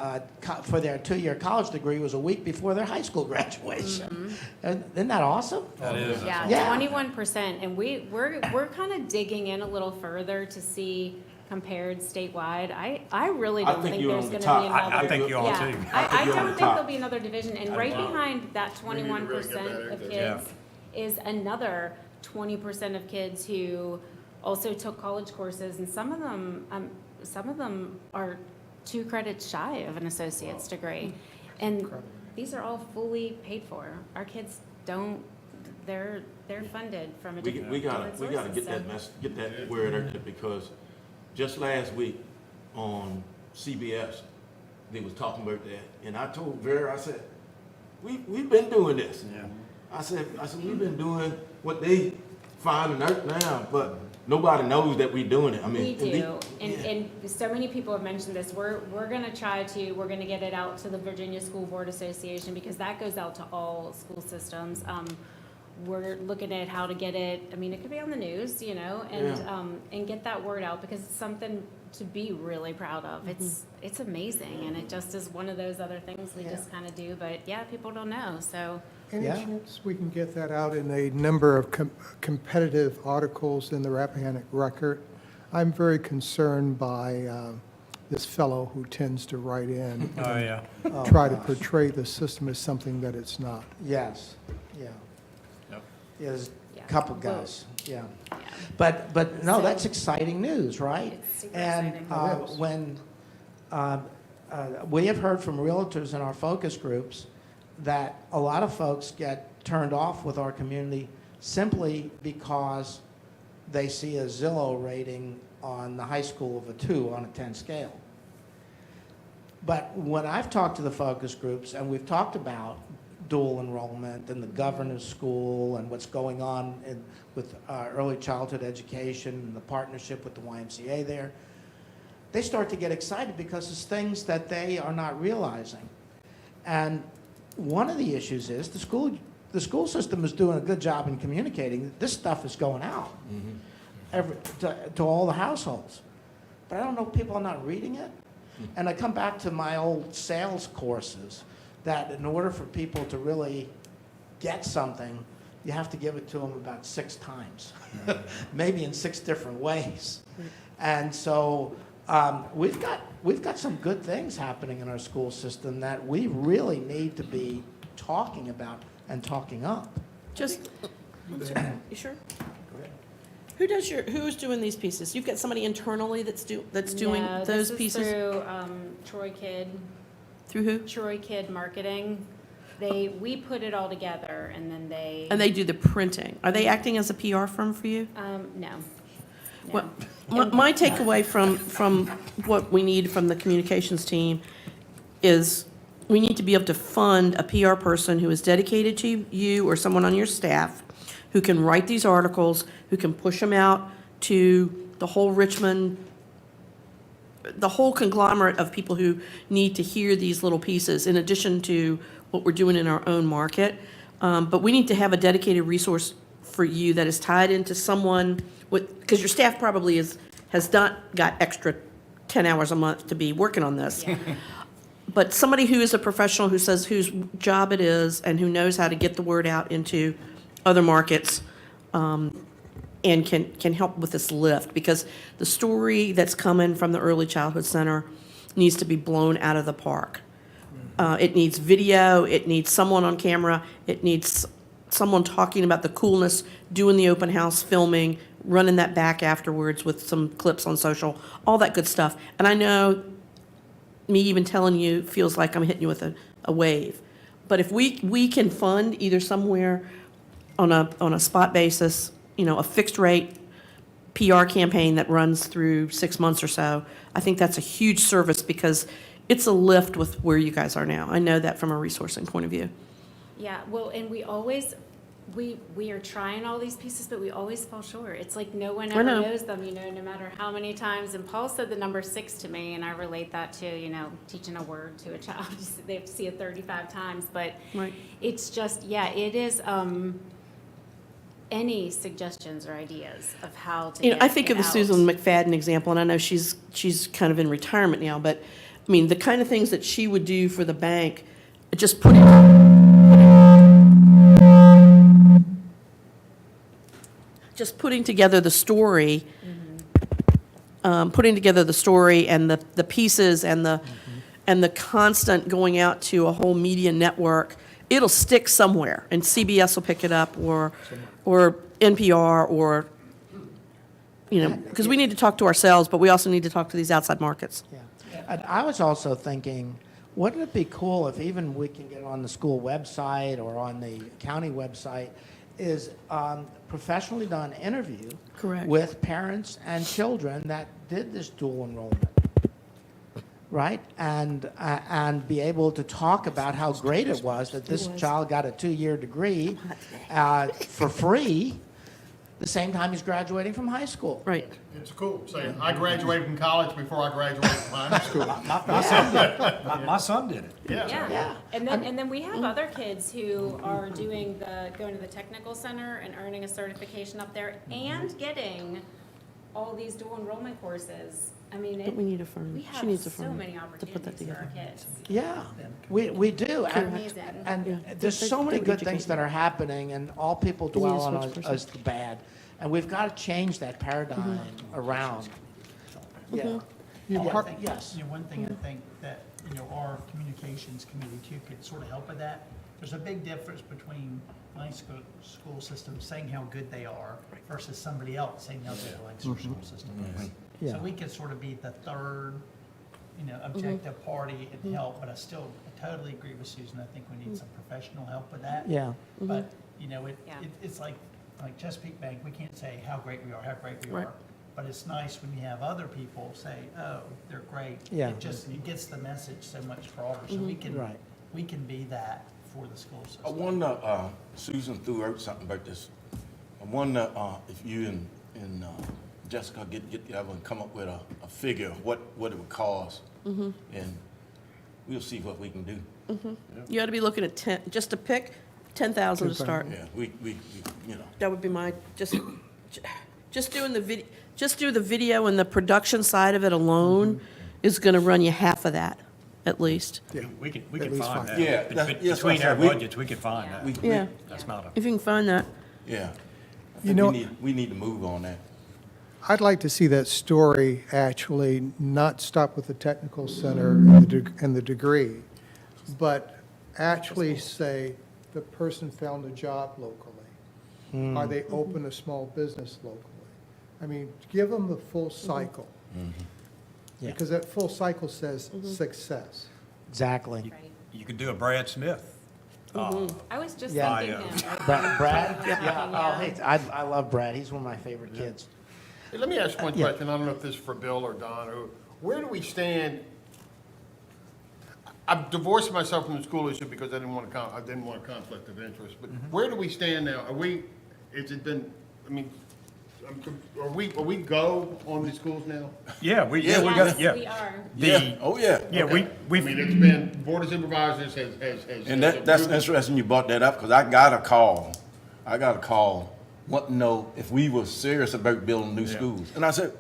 for their 2-year college degree was a week before their high school graduation. Isn't that awesome? That is. Yeah, Yeah. 21%, and we're kind of digging in a little further to see compared statewide. I really I don't think think you're there's on the going to top. be another. I think you are Yeah, too. I you're on don't the think top. there'll be another division, and right behind that We need to really get 21% that of in. kids is another 20% of kids who also took college courses, and some of them are 2 credits shy of an associate's degree. And these are all fully paid for. Our kids don't, they're funded from a different We gotta sources, get so- get that word out there, because just last week on CBS, they was talking about that, and I told Vera, I said, we've been doing this. Yeah. I said, we've been doing what they finding out now, but nobody knows that we're doing it. I mean. We do, and so many people have mentioned this. We're gonna get it out to the Virginia School Board Association, because that goes out to all school systems. We're looking at how to get it, I mean, it could be on the news, and get that word out, because it's something to be really proud of. It's amazing, and it just is one of those other things we just kind of do, but yeah, people don't know, so. Any Yeah. chance we can get that out in a number of competitive articles in the Rappahannock Record? I'm very concerned by this fellow who tends to write in Oh, yeah. and try to portray the system as something that it's not. Yes, yeah. Yep. There's Yeah. a couple Well, guys, yeah. Yeah. But no, So- that's exciting news, right? It's super And exciting. It is. when, we have heard from realtors in our focus groups that a lot of folks get turned off with our community simply because they see a Zillow rating on the high school of a 2 on a 10 scale. But when I've talked to the focus groups, and we've talked about dual enrollment and the governor's school and what's going on with early childhood education and the partnership with the YMCA there, they start to get excited because it's things that they are not realizing. And one of the issues is the school the school system is doing a good job in communicating. This stuff is going out to all the households. But I don't know, people are not reading it. And I come back to my old sales courses, that in order for people to really get something, you have to give it to them about 6 times, maybe in 6 different ways. And so we've got some good things happening in our school system that we really need to be talking about and talking up. Just, you sure? Who's doing these pieces? You've got somebody internally that's doing No, those this is pieces? through Troy Kidd, Through who? Troy Kidd Marketing. We put it all together and then they. And they do the printing. Are they acting as a PR firm for you? No. Well, my takeaway from what we need from the communications team is we need to be able to fund a PR person who is dedicated to you or someone on your staff who can write these articles, who can push them out to the whole Richmond, the whole conglomerate of people who need to hear these little pieces, in addition to what we're doing in our own market. But we need to have a dedicated resource for you that is tied into someone with, because your staff probably has not got extra 10 hours a month to be working on this. Yeah. But somebody who is a professional, who says whose job it is, and who knows how to get the word out into other markets, and can help with this lift, because the story that's coming from the Early Childhood Center needs to be blown out of the park. It needs video, it needs someone on camera, it needs someone talking about the coolness, doing the open house, filming, running that back afterwards with some clips on social, all that good stuff. And I know me even telling you feels like I'm hitting you with a wave. But if we can fund either somewhere on a spot basis, a fixed rate PR campaign that runs through 6 months or so, I think that's a huge service, because it's a lift with where you guys are now. I know that from a resourcing point of view. Yeah, well, and we always, we are trying all these pieces, but we always fall short. It's like no one I ever know. knows them, no matter how many times. And Paul said the number 6 to me, and I relate that to, teaching a word to a child. They have to see it 35 times, but Right. it's just, it is, any suggestions or ideas of how to get I think it of the out? Susan McFadden example, and I know she's kind of in retirement now, but, the kind of things that she would do for the bank, just putting together the story, putting together the story and the pieces and the constant going out to a whole media network, it'll stick somewhere, and CBS will pick it up, or NPR, or, because we need to talk to ourselves, but we also need to talk to these outside markets. Yeah. And I was also thinking, wouldn't it be cool if even we can get on the school website or on the county website, is professionally done interview Correct. with parents and children that did this dual enrollment, right? And be able to talk about how great it was that this child got a 2-year degree for free the same time he's graduating from high school. Right. It's cool, saying, I graduated from college before I graduated from high school. My son did it. Yeah, Yeah. and then we have other kids who are going to the technical center and earning a certification up there and getting all these dual enrollment courses. I mean, But we need a firm. we She have needs a so firm many to put that opportunities for our together. kids. Yeah, we do. Amazing. And Yeah. there's They- so many they good educate things that you. are happening, and all people They need a dwell on switch person. is the bad. And we've got to change that paradigm around. Yeah. Yeah, Yes. one thing I think that, our communications committee too could sort of help with that. There's a big difference between my school system saying how good they are versus somebody else saying how good Lancaster school system is. Yeah. So we could sort of be the third, objective party and help, but I totally agree with Susan. I think we need some professional help with that. Yeah. But, Yeah. it's like Chesapeake Bank, we can't say how great we are, Right. But it's nice when you have other people say, oh, they're great. Yeah. It gets the message so much broader, so we can, Right. we can be that for the school system. I wonder, Susan threw out something about this. I wonder if you and Jessica get together and come up with a figure of what it would cost. And we'll see what we can do. You ought to be looking at 10, just to pick 10,000 to start. Yeah, we, you know. That would be my, just doing just do the video and the production side of it alone is gonna run you half of that, at least. We can At least find five. that. Yeah, that's what I Between our said. budgets, we can find that. Yeah, That's not a. if you can find that. Yeah. I You think know- we need to move on that. I'd like to see that story actually not stop with the technical center and the degree, but actually say the person found a job locally. Are they open a small business locally? I mean, give them the full cycle. Yeah. Because that full cycle says success. Exactly. Right. You could do a Brad Smith. I was just Yeah. thinking him. Brad? Yeah, Yeah. oh, hey, I love Brad, he's one of my favorite kids. Hey, let me ask one Yeah. question, I don't know if this is for Bill or Don, or where do we stand? I've divorced myself from the school issue because I didn't want a conflict of interest, but where do we stand now? Has it been, I mean, are we go on these schools now? Yeah, we Yes, got, we yeah. are. The, Oh, yeah. yeah, Okay. we, I mean, it's been, Board of Supervisors has. And that's interesting you brought that up, because I got a call, wanting to know if we were serious about building new schools. And I said,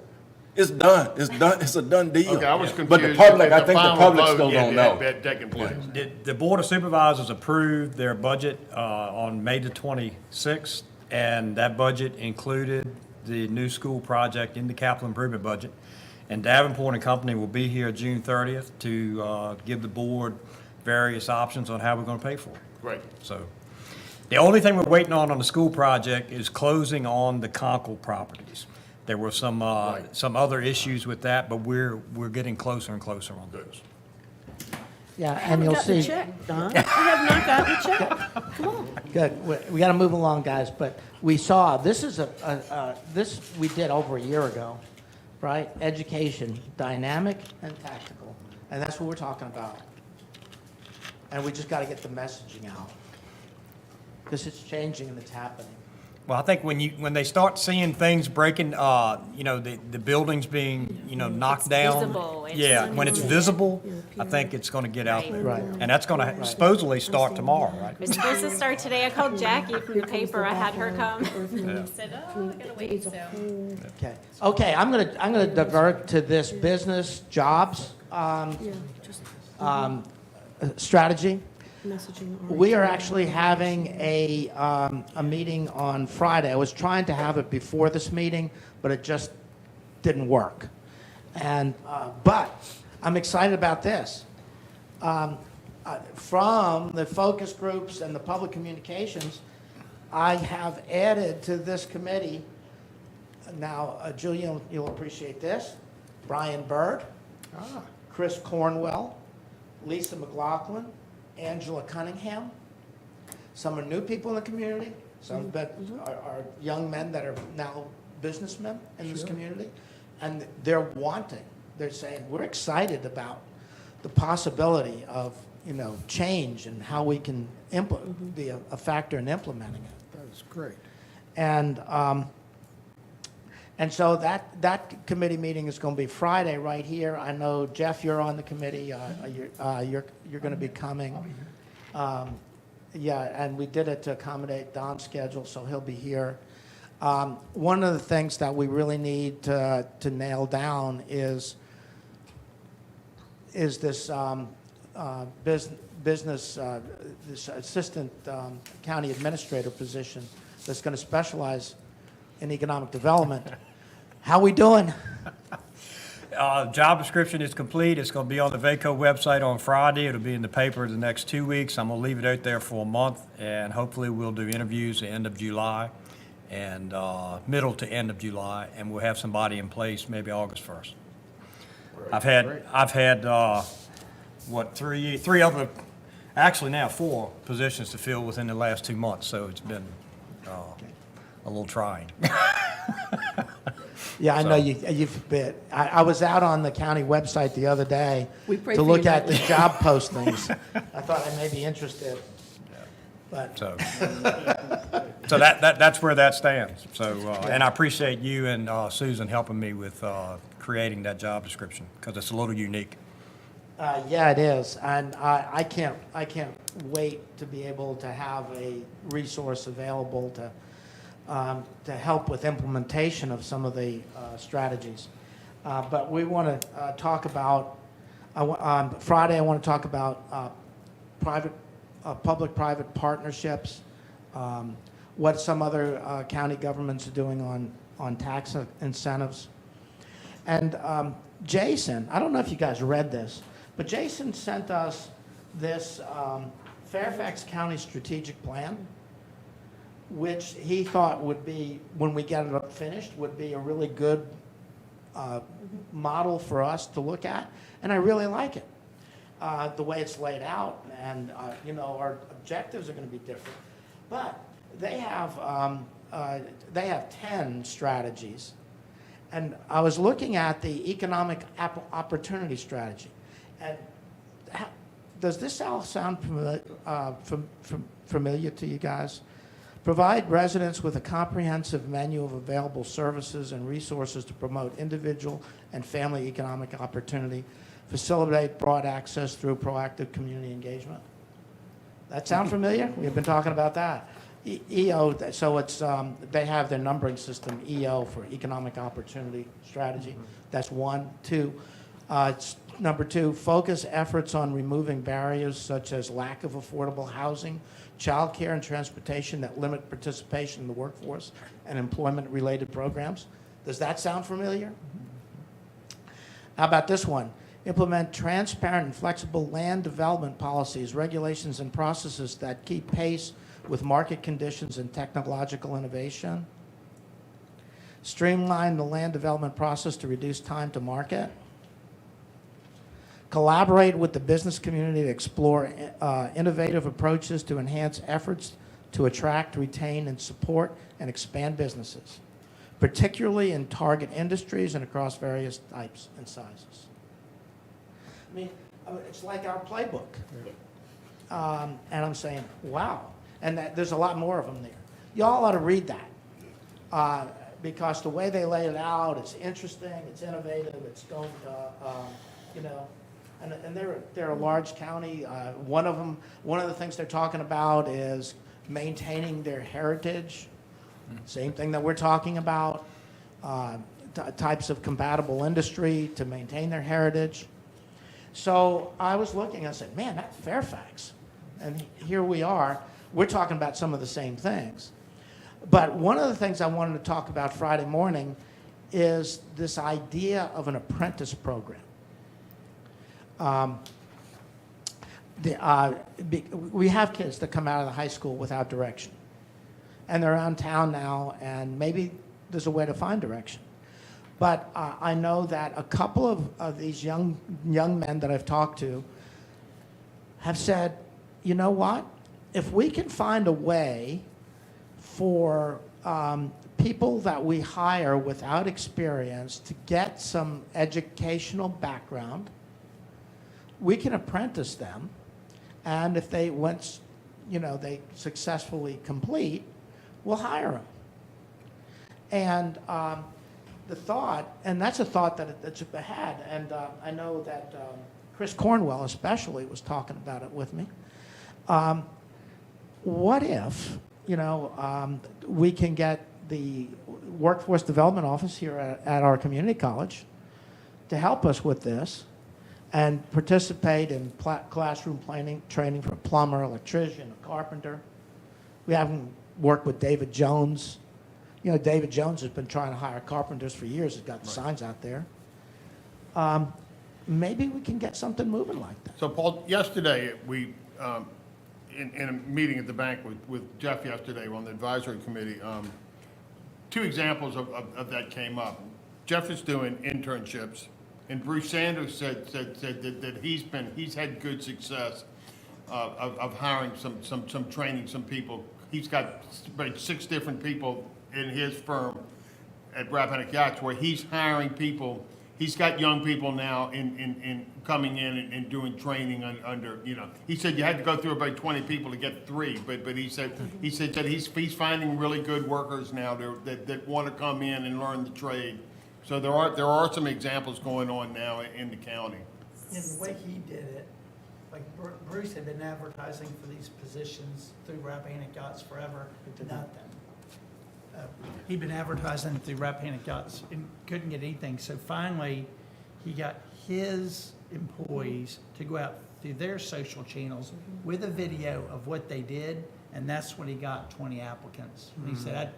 it's done, it's a done deal. Okay, I was confused. But the public, if I think the final public vote, still yeah, don't had know. that taken place. the Board of Supervisors approved their budget on May the 26th, and that budget included the new school project in the capital improvement budget. And Davenport and Company will be here June 30th to give the board various options on how we're going to pay for it. Right. So the only thing we're waiting on the school project is closing on the Conkle properties. There were some other issues with that, but we're getting closer and closer on those. Yeah, and you'll Gotten the see. check, Don. I have not gotten the check. Come on. Good. We got to move along, guys. But we saw this is this we did over a year ago, right? Education, dynamic and tactical, and that's what we're talking about. And we just got to get the messaging out because it's changing and it's happening. Well, I think when they start seeing things breaking, the buildings being, knocked It's down. visible. It's- Yeah, when it's visible, I think it's going to get out there. Right. And that's going to supposedly start tomorrow, right? It was supposed to start today. I called Jackie from the paper. I had her come. Said, oh, I gotta wait, so. Okay. I'm gonna divert to this business jobs Yeah, just strategy. messaging. We are actually having a meeting on Friday. I was trying to have it before this meeting, but it just didn't work. And, but I'm excited about this. From the focus groups and the public communications, I have added to this committee, now, Julian, you'll appreciate this, Brian Bird, Chris Cornwell, Lisa McLaughlin, Angela Cunningham. Some are new people in the community, some that are young men that are now businessmen in this community. And they're saying, we're excited about the possibility of, change and how we can be a factor in implementing it. That is great. And so that committee meeting is going to be Friday right here. I know, Jeff, you're on the committee. You're going to be coming. Yeah, and we did it to accommodate Don's schedule, so he'll be here. One of the things that we really need to nail down is this business, this assistant county administrator position that's going to specialize in economic development. How we doing? Job description is complete. It's going to be on the VACO website on Friday. It'll be in the paper the next 2 weeks. I'm going to leave it out there for a month, and hopefully we'll do interviews the end of July and middle to end of July, and we'll have somebody in place maybe August 1st. I've had three other, actually now 4 positions to fill within the last 2 months, so it's been a little trying. Yeah, I know you've been. I was out on the county website the other day We pray to for look you, at Mike. the job postings. I thought I may be interested, but So that's where that stands. So, and I appreciate you and Susan helping me with creating that job description, because it's a little unique. Yeah, it is, and I can't wait to be able to have a resource available to help with implementation of some of the strategies. But we want to talk about, on Friday, I want to talk about public-private partnerships, what some other county governments are doing on tax incentives. And Jason, I don't know if you guys read this, but Jason sent us this Fairfax County Strategic Plan, which he thought would be, when we get it up finished, would be a really good model for us to look at. And I really like it, the way it's laid out. And, our objectives are going to be different. But they have 10 strategies. And I was looking at the economic opportunity strategy. And does this all sound familiar to you guys? Provide residents with a comprehensive menu of available services and resources to promote individual and family economic opportunity. Facilitate broad access through proactive community engagement. That sound familiar? We've been talking about that. EO, so it's, they have their numbering system, EO, for Economic Opportunity Strategy. That's 1. 2, number 2, focus efforts on removing barriers such as lack of affordable housing, childcare and transportation that limit participation in the workforce, and employment-related programs. Does that sound familiar? How about this one? Implement transparent and flexible land development policies, regulations, and processes that keep pace with market conditions and technological innovation. Streamline the land development process to reduce time to market. Collaborate with the business community to explore innovative approaches to enhance efforts to attract, retain, and support and expand businesses, particularly in target industries and across various types and sizes. I mean, it's like our playbook. And I'm saying, wow. And there's a lot more of them there. Y'all ought to read that because the way they lay it out, it's interesting, it's innovative, it's going to, and they're a large county. One of the things they're talking about is maintaining their heritage. Same thing that we're talking about, types of compatible industry to maintain their heritage. So I was looking, I said, man, that's Fairfax. And here we are. We're talking about some of the same things. But one of the things I wanted to talk about Friday morning is this idea of an apprentice program. We have kids that come out of the high school without direction. And they're around town now, and maybe there's a way to find direction. But I know that a couple of these young men that I've talked to have said, you know what? If we can find a way for people that we hire without experience to get some educational background, we can apprentice them. And if they they successfully complete, we'll hire them. And the thought, and that's a thought that's had, and I know that Chris Cornwell especially was talking about it with me. What if, we can get the Workforce Development Office here at our community college to help us with this and participate in classroom training for a plumber, electrician, a carpenter. We haven't worked with David Jones. David Jones has been trying to hire carpenters for years. He's got the signs out there. Maybe we can get something moving like that. So Paul, yesterday, we, in a meeting at the bank with Jeff yesterday on the advisory committee, 2 examples of that came up. Jeff is doing internships, and Bruce Sanders said that he's had good success of hiring some training, some people. He's got about 6 different people in his firm at Rappahannock Yachts where he's hiring people. He's got young people now in coming in and doing training under, he said you had to go through about 20 people to get 3, but he said that he's finding really good workers now that want to come in and learn the trade. So there are some examples going on now in the county. And the way he did it, like Bruce had been advertising for these positions through Rappahannock Yachts forever, nothing. He'd been advertising through Rappahannock Yachts and couldn't get anything, so finally, he got his employees to go out through their social channels with a video of what they did, and that's when he got 20 applicants. And he said,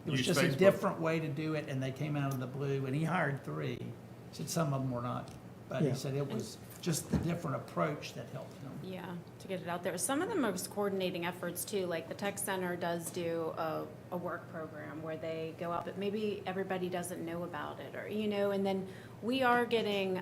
it was Use just a Facebook. different way to do it, and they came out of the blue, and he hired 3. He said some of them were not, but Yeah. he said it was just the different approach that helped him. Yeah, to get it out there. Some of them are just coordinating efforts too, like the tech center does do a work program where they go out, but maybe everybody doesn't know about it, or, and then we are getting,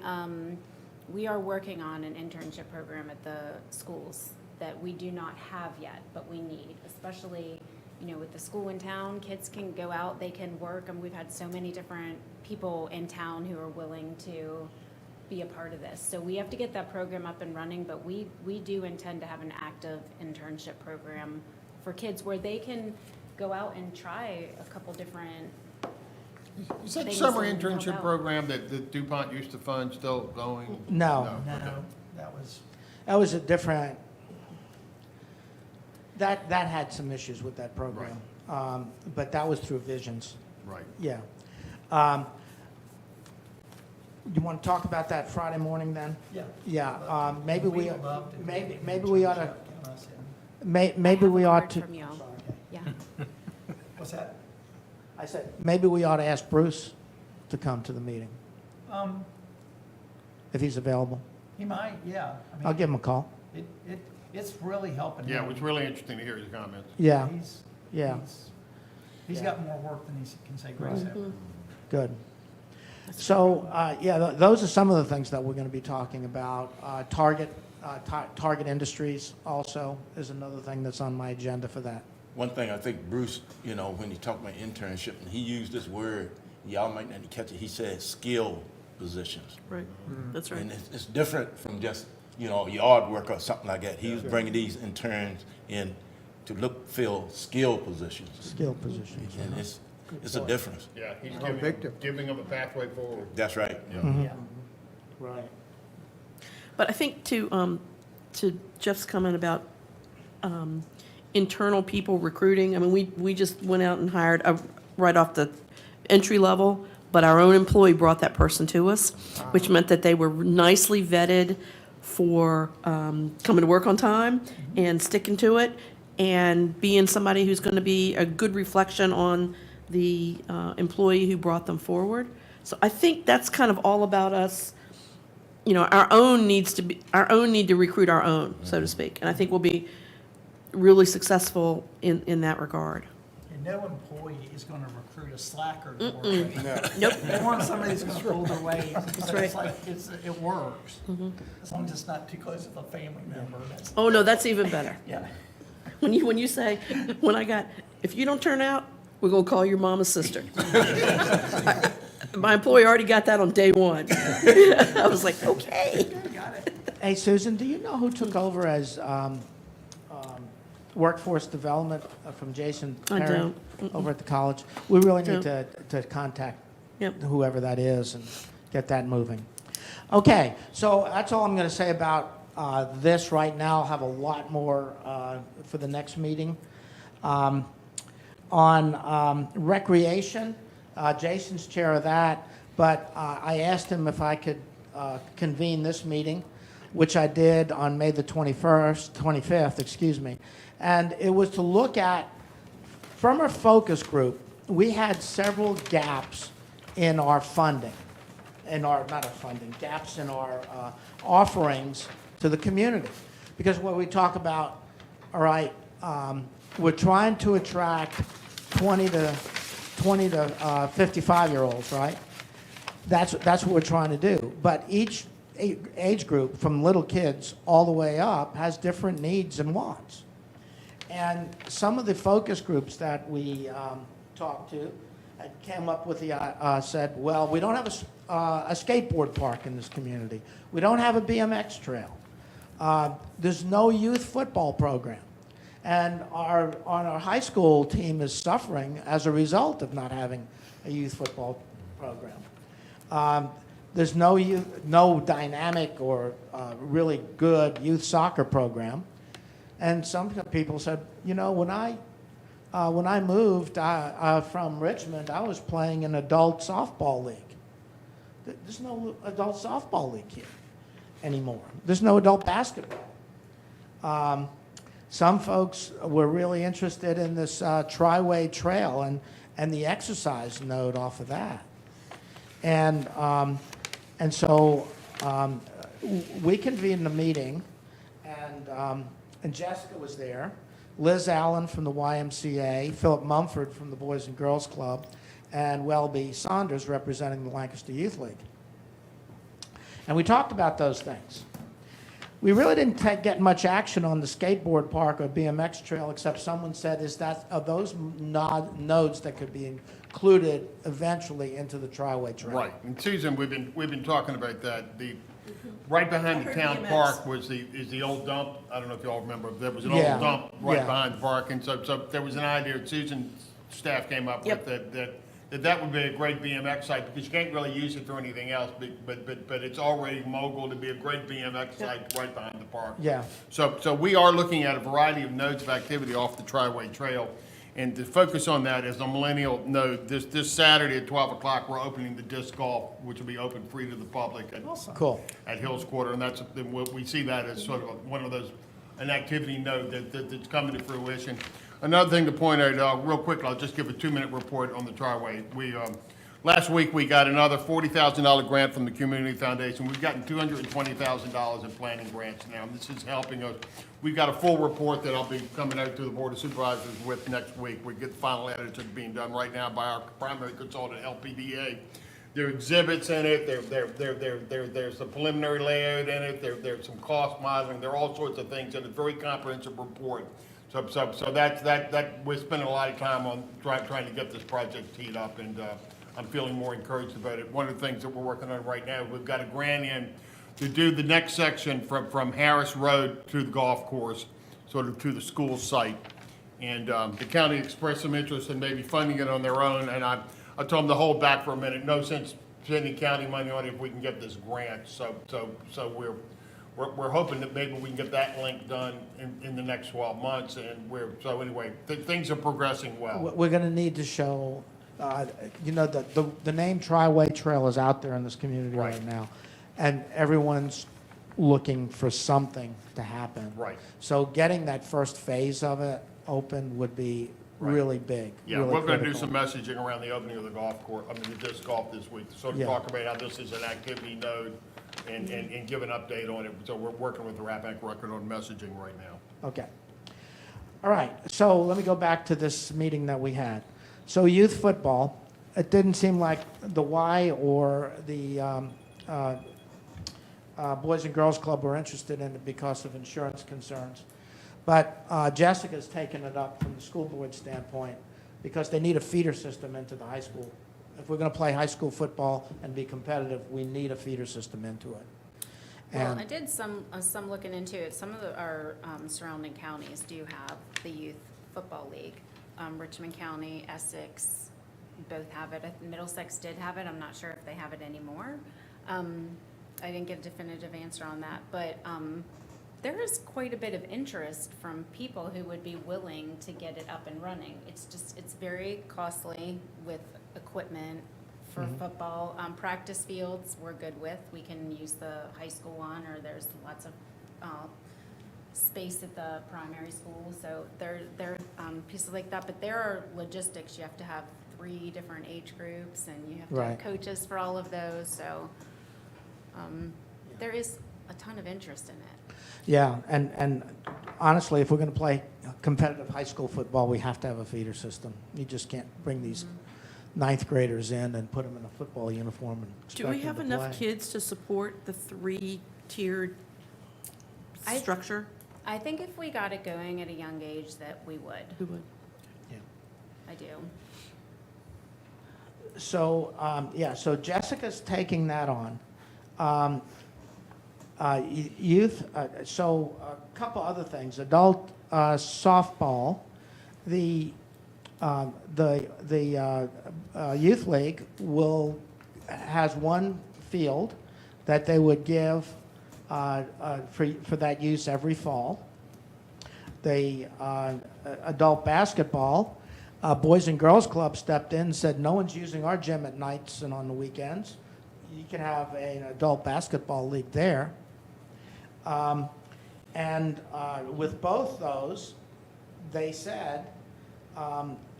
we are working on an internship program at the schools that we do not have yet, but we need, especially, with the school in town, kids can go out, they can work, and we've had so many different people in town who are willing to be a part of this. So we have to get that program up and running, but we do intend to have an active internship program for kids where they can go out and try a couple different Is that things summer and help internship out. program that DuPont used to fund still going? No. No, okay. That was a different, that had some issues with that program. But that was through Visions, Right. yeah. You want to talk about that Friday morning then? Yeah. Yeah, maybe we, We'd love to do maybe, an maybe we ought to, internship. Count us in. maybe we I have a ought word to, from y'all. Yeah. What's that? I said, maybe we ought to ask Bruce to come to the meeting, if he's available. He might, yeah. I mean, I'll give him a call. It's really helping him. Yeah, it was really interesting to hear his comments. Yeah, He's- yeah. He's got more work than he can say grace over. good. So, those are some of the things that we're going to be talking about. Target Industries also is another thing that's on my agenda for that. One thing I think Bruce, when he talked about internship, and he used this word, y'all might not catch it, he said skill positions. Right, that's right. And it's different from just, yard work or something like that. He was bringing these interns in to fill skill positions. Skill positions. And it's a difference. Yeah, he's victim. giving them a pathway forward. That's right. Yeah. Right. But I think to Jeff's comment about internal people recruiting, I mean, we just went out and hired right off the entry level, but our own employee brought that person to us, which meant that they were nicely vetted for coming to work on time and sticking to it, and being somebody who's going to be a good reflection on the employee who brought them forward. So I think that's kind of all about us. Our own need to recruit our own, so to speak. And I think we'll be really successful in that regard. And no employee is gonna recruit a slacker to work with them. Nope. They want somebody who's gonna pull their weight. That's right. It's like, it works. As long as it's not too close of a family member, that's, Oh, no, that's even better. yeah. When you say, if you don't turn out, we're gonna call your mama's sister. My employee already got that on day one. I was like, okay. Got it. Hey, Susan, do you know who took over as workforce development from Jason I Perry don't. over at the college? We really need Don't. to contact Yep. whoever that is and get that moving. Okay, so that's all I'm going to say about this right now. I'll have a lot more for the next meeting. On recreation, Jason's chair of that, but I asked him if I could convene this meeting, which I did on May the 25th, excuse me. And it was to look at, from our focus group, we had several gaps in our funding, gaps in our offerings to the community. Because when we talk about, all right, we're trying to attract 20 to 55-year-olds, right? That's what we're trying to do. But each age group, from little kids all the way up, has different needs and wants. And some of the focus groups that we talked to came up with said, well, we don't have a skateboard park in this community. We don't have a BMX trail. There's no youth football program. And our high school team is suffering as a result of not having a youth football program. there's no dynamic or really good youth soccer program. And some people said, you know, when I moved from Richmond, I was playing an adult softball league. There's no adult softball league here anymore. There's no adult basketball. Some folks were really interested in this Tri-Way Trail and the exercise node off of that. And so we convened a meeting, and Jessica was there, Liz Allen from the YMCA, Philip Mumford from the Boys and Girls Club, and Welby Saunders representing the Lancaster Youth League. And we talked about those things. We really didn't get much action on the skateboard park or BMX trail, except someone said, are those nodes that could be included eventually into the Tri-Way Trail? Right, and Susan, we've been talking about that. Right behind the town park is the old dump. I don't know if you all remember, there was an old dump right behind the park, and so there was an idea, Susan's staff came up with that would be a great BMX site, because you can't really use it for anything else, but it's already mogul to be a great BMX site right behind the park. Yeah. So we are looking at a variety of nodes of activity off the Tri-Way Trail. And to focus on that is a millennial node. This Saturday at 12 o'clock, we're opening the disc golf, which will be open free to the public Cool. at Hills Quarter. And we see that as sort of one of those, an activity node that's coming to fruition. Another thing to point out, real quick, I'll just give a 2-minute report on the Tri-Way. Last week, we got another $40,000 grant from the Community Foundation. We've gotten $220,000 in planning grants now, and this is helping us. We've got a full report that I'll be coming out to the Board of Supervisors with next week. We get the final edits that are being done right now by our primary consultant, LPDA. There are exhibits in it, there's a preliminary layout in it, there's some cost modeling, there are all sorts of things, and a very comprehensive report. So that we're spending a lot of time on trying to get this project teed up, and I'm feeling more encouraged about it. One of the things that we're working on right now, we've got a grant in to do the next section from Harris Road to the golf course, sort of to the school site. And the county expressed some interest in maybe funding it on their own, and I told them to hold back for a minute. No sense spending county money on it if we can get this grant. So we're hoping that maybe we can get that link done in the next 12 months. And anyway, things are progressing well. We're going to need to show, you know, the name Tri-Way Trail is out there in this community right now, and everyone's looking for something to happen. Right. So getting that first phase of it open would be really big. Yeah, really we're going to do critical. some messaging around the opening of the golf course, the disc golf this week, to sort of talk about how this is an activity node and give an update on it. So we're working with the RAPAC record on messaging right now. Okay. All right, so let me go back to this meeting that we had. So youth football, it didn't seem like the Y or the Boys and Girls Club were interested in it because of insurance concerns. But Jessica's taken it up from the school board standpoint because they need a feeder system into the high school. If we're going to play high school football and be competitive, we need a feeder system into it. Well, And I did some looking into it. Some of our surrounding counties do have the youth football league. Richmond County, Essex, both have it. Middlesex did have it. I'm not sure if they have it anymore. I didn't get a definitive answer on that, but there is quite a bit of interest from people who would be willing to get it up and running. It's very costly with equipment for football. Practice fields we're good with. We can use the high school one, or there's lots of space at the primary school. So there are pieces like that, but there are logistics. You have to have 3 different age groups, and you have to have coaches for all of those. So there is a ton of interest in it. yeah, and honestly, if we're going to play competitive high school football, we have to have a feeder system. You just can't bring these ninth graders in and put them in a football uniform and expect Do we them have to enough play. kids to support the 3-tiered structure? I think if we got it going at a young age, that we would. We would. Yeah. I do. So, so Jessica's taking that on. Youth, so a couple other things. Adult softball, the youth league has one field that they would give for that use every fall. The adult basketball, Boys and Girls Club stepped in and said, no one's using our gym at nights and on the weekends. You can have an adult basketball league there. With both those, they said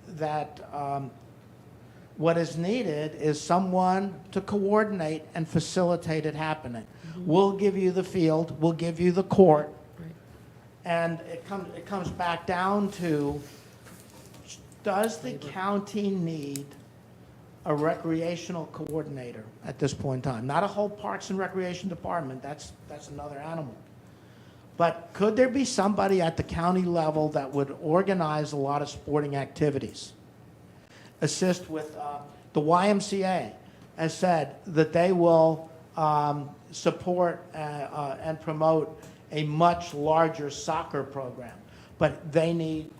that what is needed is someone to coordinate and facilitate it happening. We'll give you the field, we'll give you the court, and it comes back down to, does the county need a recreational coordinator at this point in time? Not a whole Parks and Recreation department, that's another animal. But could there be somebody at the county level that would organize a lot of sporting activities? Assist with, the YMCA has said that they will support and promote a much larger soccer program, but they need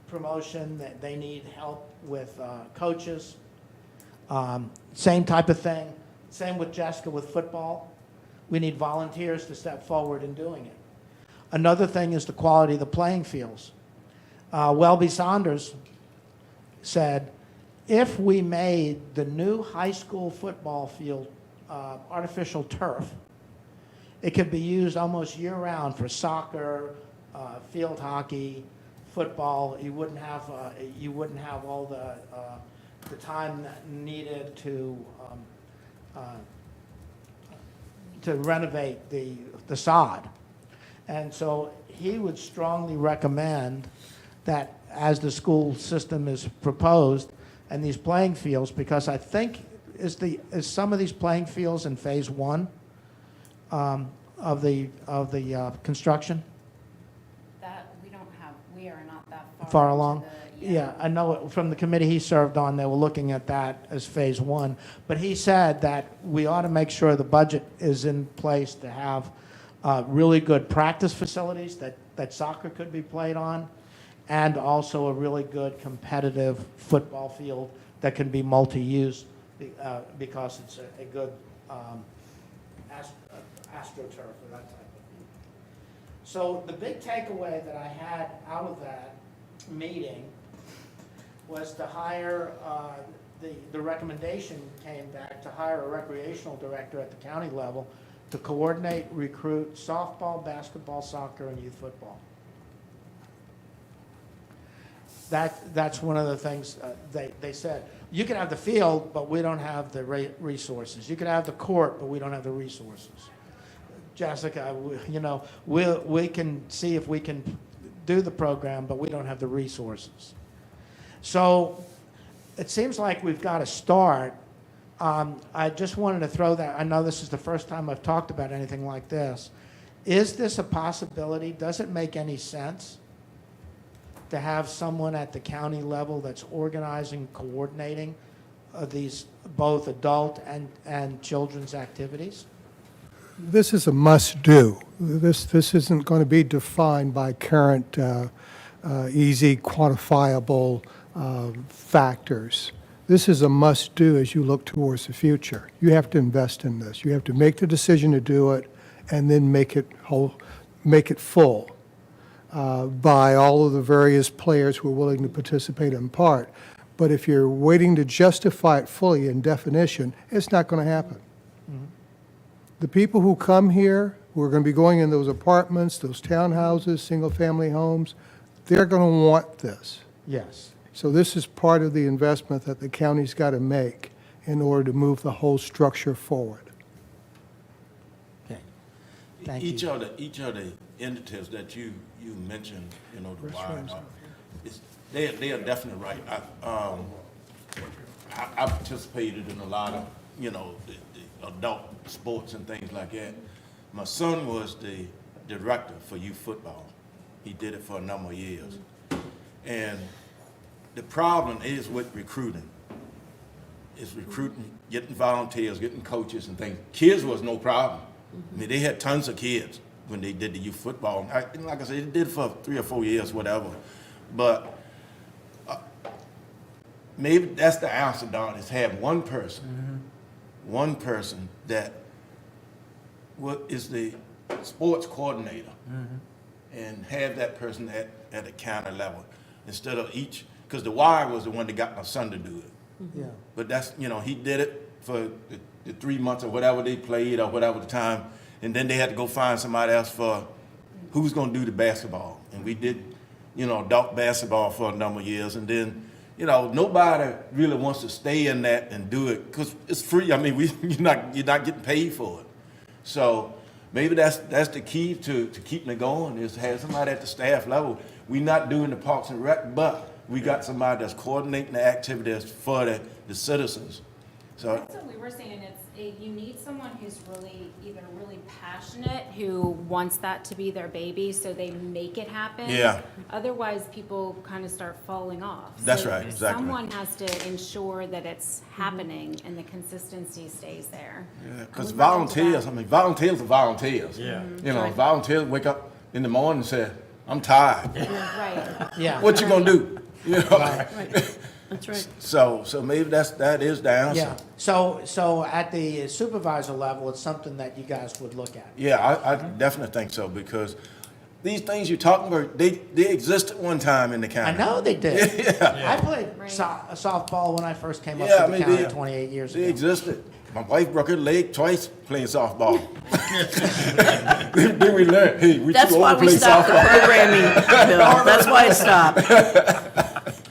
promotion, they need help with coaches. Same type of thing. Same with Jessica with football. We need volunteers to step forward in doing it. Another thing is the quality of the playing fields. Welby Saunders said, if we made the new high school football field artificial turf, it could be used almost year-round for soccer, field hockey, football. You wouldn't have all the time needed to renovate the sod. And so he would strongly recommend that as the school system is proposed and these playing fields, because I think is some of these playing fields in phase 1 of the construction? That, we are not that Far into along? Yeah, I know it from the committee he served on, they were looking at that as phase 1. But he said that we ought to make sure the budget is in place to have really good practice facilities that soccer could be played on, and also a really good competitive football field that can be multi-use because it's a good astroturf or that type of field. So the big takeaway that I had out of that meeting was to hire, the recommendation came back to hire a recreational director at the county level to coordinate, recruit softball, basketball, soccer, and youth football. That's one of the things they said. You can have the field, but we don't have the resources. You can have the court, but we don't have the resources. Jessica, we can see if we can do the program, but we don't have the resources. So it seems like we've got to start. I just wanted to throw that. I know this is the first time I've talked about anything like this. Is this a possibility? Does it make any sense to have someone at the county level that's organizing, coordinating these both adult and children's activities? This is a must-do. This isn't going to be defined by current easy quantifiable factors. This is a must-do as you look towards the future. You have to invest in this. You have to make the decision to do it and then make it whole, make it full by all of the various players who are willing to participate in part. But if you're waiting to justify it fully in definition, it's not going to happen. Mm-hmm. The people who come here, who are going to be going in those apartments, those townhouses, single-family homes, they're going to want this. Yes. So this is part of the investment that the county's got to make in order to move the whole structure forward. Okay. Thank Each you. of the entities that you mentioned, the wide, they are definitely right. I participated in a lot of, the adult sports and things like that. My son was the director for youth football. He did it for a number of years. And the problem is with recruiting. It's recruiting, getting volunteers, getting coaches and things. Kids was no problem. I mean, they had tons of kids when they did the youth football. And like I said, they did it for 3 or 4 years, whatever. But maybe that's the answer, Don, is have one person one person that is the sports coordinator and have that person at a county level instead of each, because the Wire was the one that got my son to do it. Yeah. But that's, he did it for the 3 months or whatever they played or whatever the time, and then they had to go find somebody else for who's going to do the basketball. And we did, adult basketball for a number of years, and then, nobody really wants to stay in that and do it because it's free. I mean, you're not getting paid for it. So maybe that's the key to keeping it going, is to have somebody at the staff level. We're not doing the Parks and Rec, but we got somebody that's coordinating the activities for the citizens. So That's what we were saying, you need someone who's either really passionate, who wants that to be their baby, so they make it happen. Yeah. Otherwise, people kind of start falling off. That's So right, exactly. Someone has to ensure that it's happening and the consistency stays there. because We run into volunteers, that. Volunteers are volunteers. Yeah. Right. Volunteers wake up in the morning and say, I'm tired. Right. Yeah. What you gonna do? Right. That's right. So maybe that is the answer. Yeah, so at the supervisor level, it's something that you guys would look at. Yeah, I definitely think so, because these things you're talking about, they existed one time in the I county. know they did. I played Right. softball when I first came up Yeah, to the county 28 years They ago. existed. My wife broke her leg twice playing softball. Then we learned, hey, we That's too why old to we play stopped the softball. programming, Bill. That's why it stopped.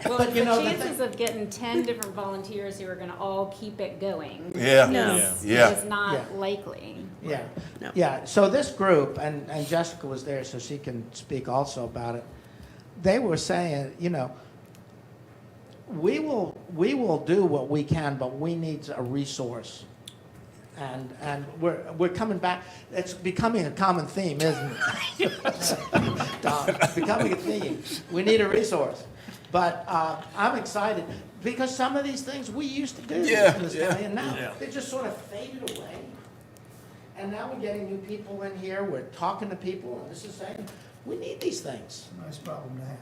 Well, But, the you know, the chances of getting 10 different volunteers who are gonna all keep it going. Yeah. No. Yeah. Is not Yeah. likely. Yeah, No. yeah, so this group, and Jessica was there, so she can speak also about it. They were saying, we will do what we can, but we need a resource. And we're coming back, it's becoming a common theme, isn't it? Don, it's becoming a theme. We need a resource. But I'm excited, because some of these things we used to do Yeah, in this yeah. county, and now they just sort of faded away. And now we're getting new people in here, we're talking to people, and this is saying, we need these things. Nice problem to have.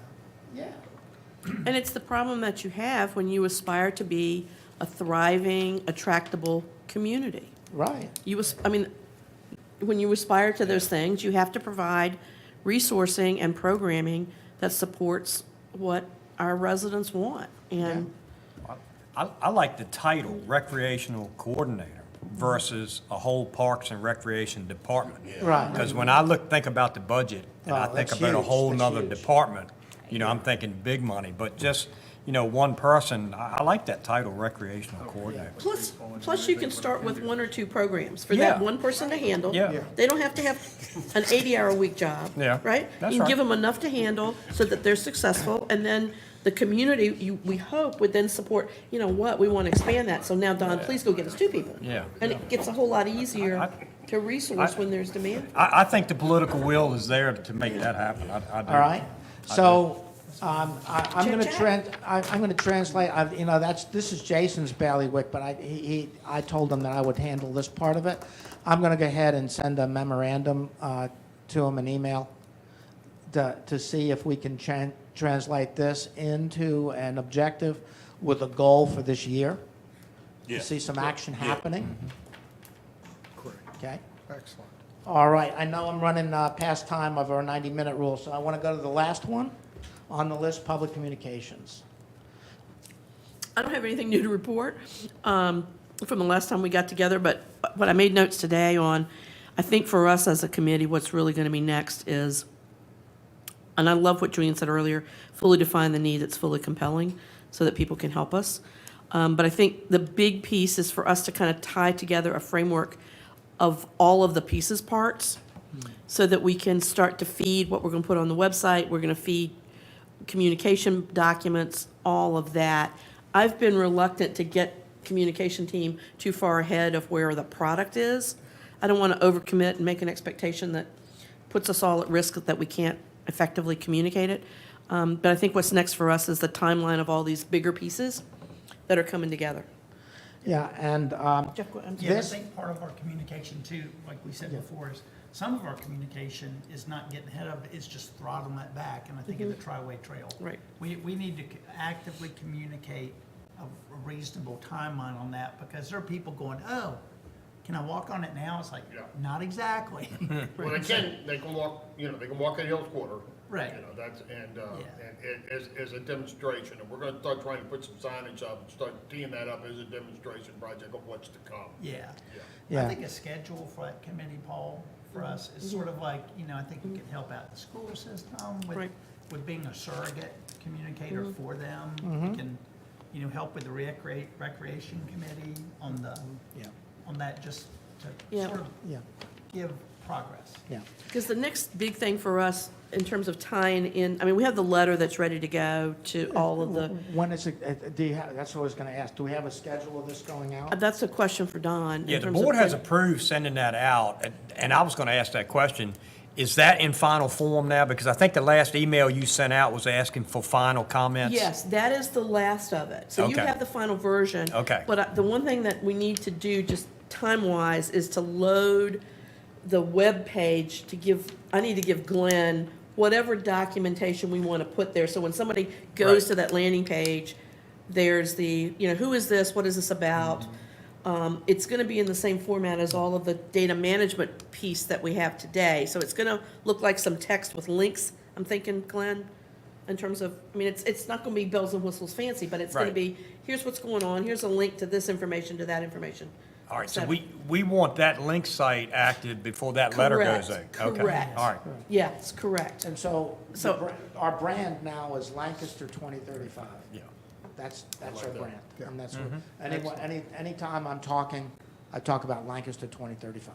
Yeah. And it's the problem that you have when you aspire to be a thriving, attractable community. Right. When you aspire to those things, you have to provide resourcing and programming that supports what our residents want. And I like the title, recreational coordinator, versus a whole Parks and Recreation department. Right. Because when I think about the budget, and I Oh, think that's about a huge. whole That's nother huge. department, I'm thinking big money, but just, one person, I like that title, recreational coordinator. plus you can start with 1 or 2 programs for Yeah. that one person to handle. Yeah. They don't have to have an 80-hour-a-week job. Yeah, Right? that's You can give right. them enough to handle so that they're successful, and then the community, we hope, would then support, we want to expand that, so now, Don, please go get us 2 people. Yeah. And it gets a whole lot easier to resource when there's demand. I think the political will is there to make that happen. I do. All right, so, I'm gonna Check. I'm gonna translate, this is Jason's bailiwick, but I told him that I would handle this part of it. I'm gonna go ahead and send a memorandum, to him, an email, to see if we can translate this into an objective with a goal for this year. Yeah. To see some action happening. Okay? Excellent. All right, I know I'm running past time of our 90-minute rule, so I want to go to the last one on the list, public communications. I don't have anything new to report from the last time we got together, but what I made notes today on, I think for us as a committee, what's really going to be next is, and I love what Julian said earlier, fully define the need that's fully compelling so that people can help us. But I think the big piece is for us to kind of tie together a framework of all of the pieces parts so that we can start to feed what we're going to put on the website. We're going to feed communication documents, all of that. I've been reluctant to get communication team too far ahead of where the product is. I don't want to overcommit and make an expectation that puts us all at risk that we can't effectively communicate it. But I think what's next for us is the timeline of all these bigger pieces that are coming together. Yeah, and Jeff, go ahead. Yeah, I This- think part of our communication too, like we said before, is some of our communication is not getting ahead of it, it's just throttling that back, and I think of the Tri-Way Trail. Right. We need to actively communicate a reasonable timeline on that, because there are people going, oh, can I walk on it now? It's like, Yeah. not exactly. Well, they can walk, they can walk at Hill's Quarter. Right. That's, and Yeah. it as a demonstration, and we're gonna start trying to put some signage up, and start teeing that up as a demonstration project of what's to come. Yeah. Yeah. I think a schedule for that committee, Paul, for us is sort of like, I think we can help out the school system with, Right. with being a surrogate communicator for them. We can, help with the recreation committee on the, Yeah, on that, just to Yeah. sort of yeah, give progress. yeah. Because the next big thing for us in terms of tying in, I mean, we have the letter that's ready to go to all of the, When is it, do you have, that's what I was gonna ask, do we have a schedule of this going out? that's a question for Don. in Yeah, the terms of board has when- approved sending that out, and I was going to ask that question. Is that in final form now? Because I think the last email you sent out was asking for final comments. Yes, that is the last of it. So you Okay. have the final version. Okay. But the one thing that we need to do, just time-wise, is to load the web page to give, I need to give Glenn whatever documentation we want to put there. So when somebody goes Right. to that landing page, there's the, who is this? What is this about? It's going to be in the same format as all of the data management piece that we have today. So it's going to look like some text with links, I'm thinking, Glenn, in terms of, I mean, it's not going to be bells and whistles fancy, but it's going to Right. be, here's what's going on, here's a link to this information, to that information. All right, so Cetera. we want that link site active before that letter goes out? Correct, Okay. correct. All right. Yes, correct. And so, So- our brand now is Lancaster 2035. Yeah. That's our that. brand. And that's Mm-hmm. what, anytime I'm talking, I talk about Lancaster 2035.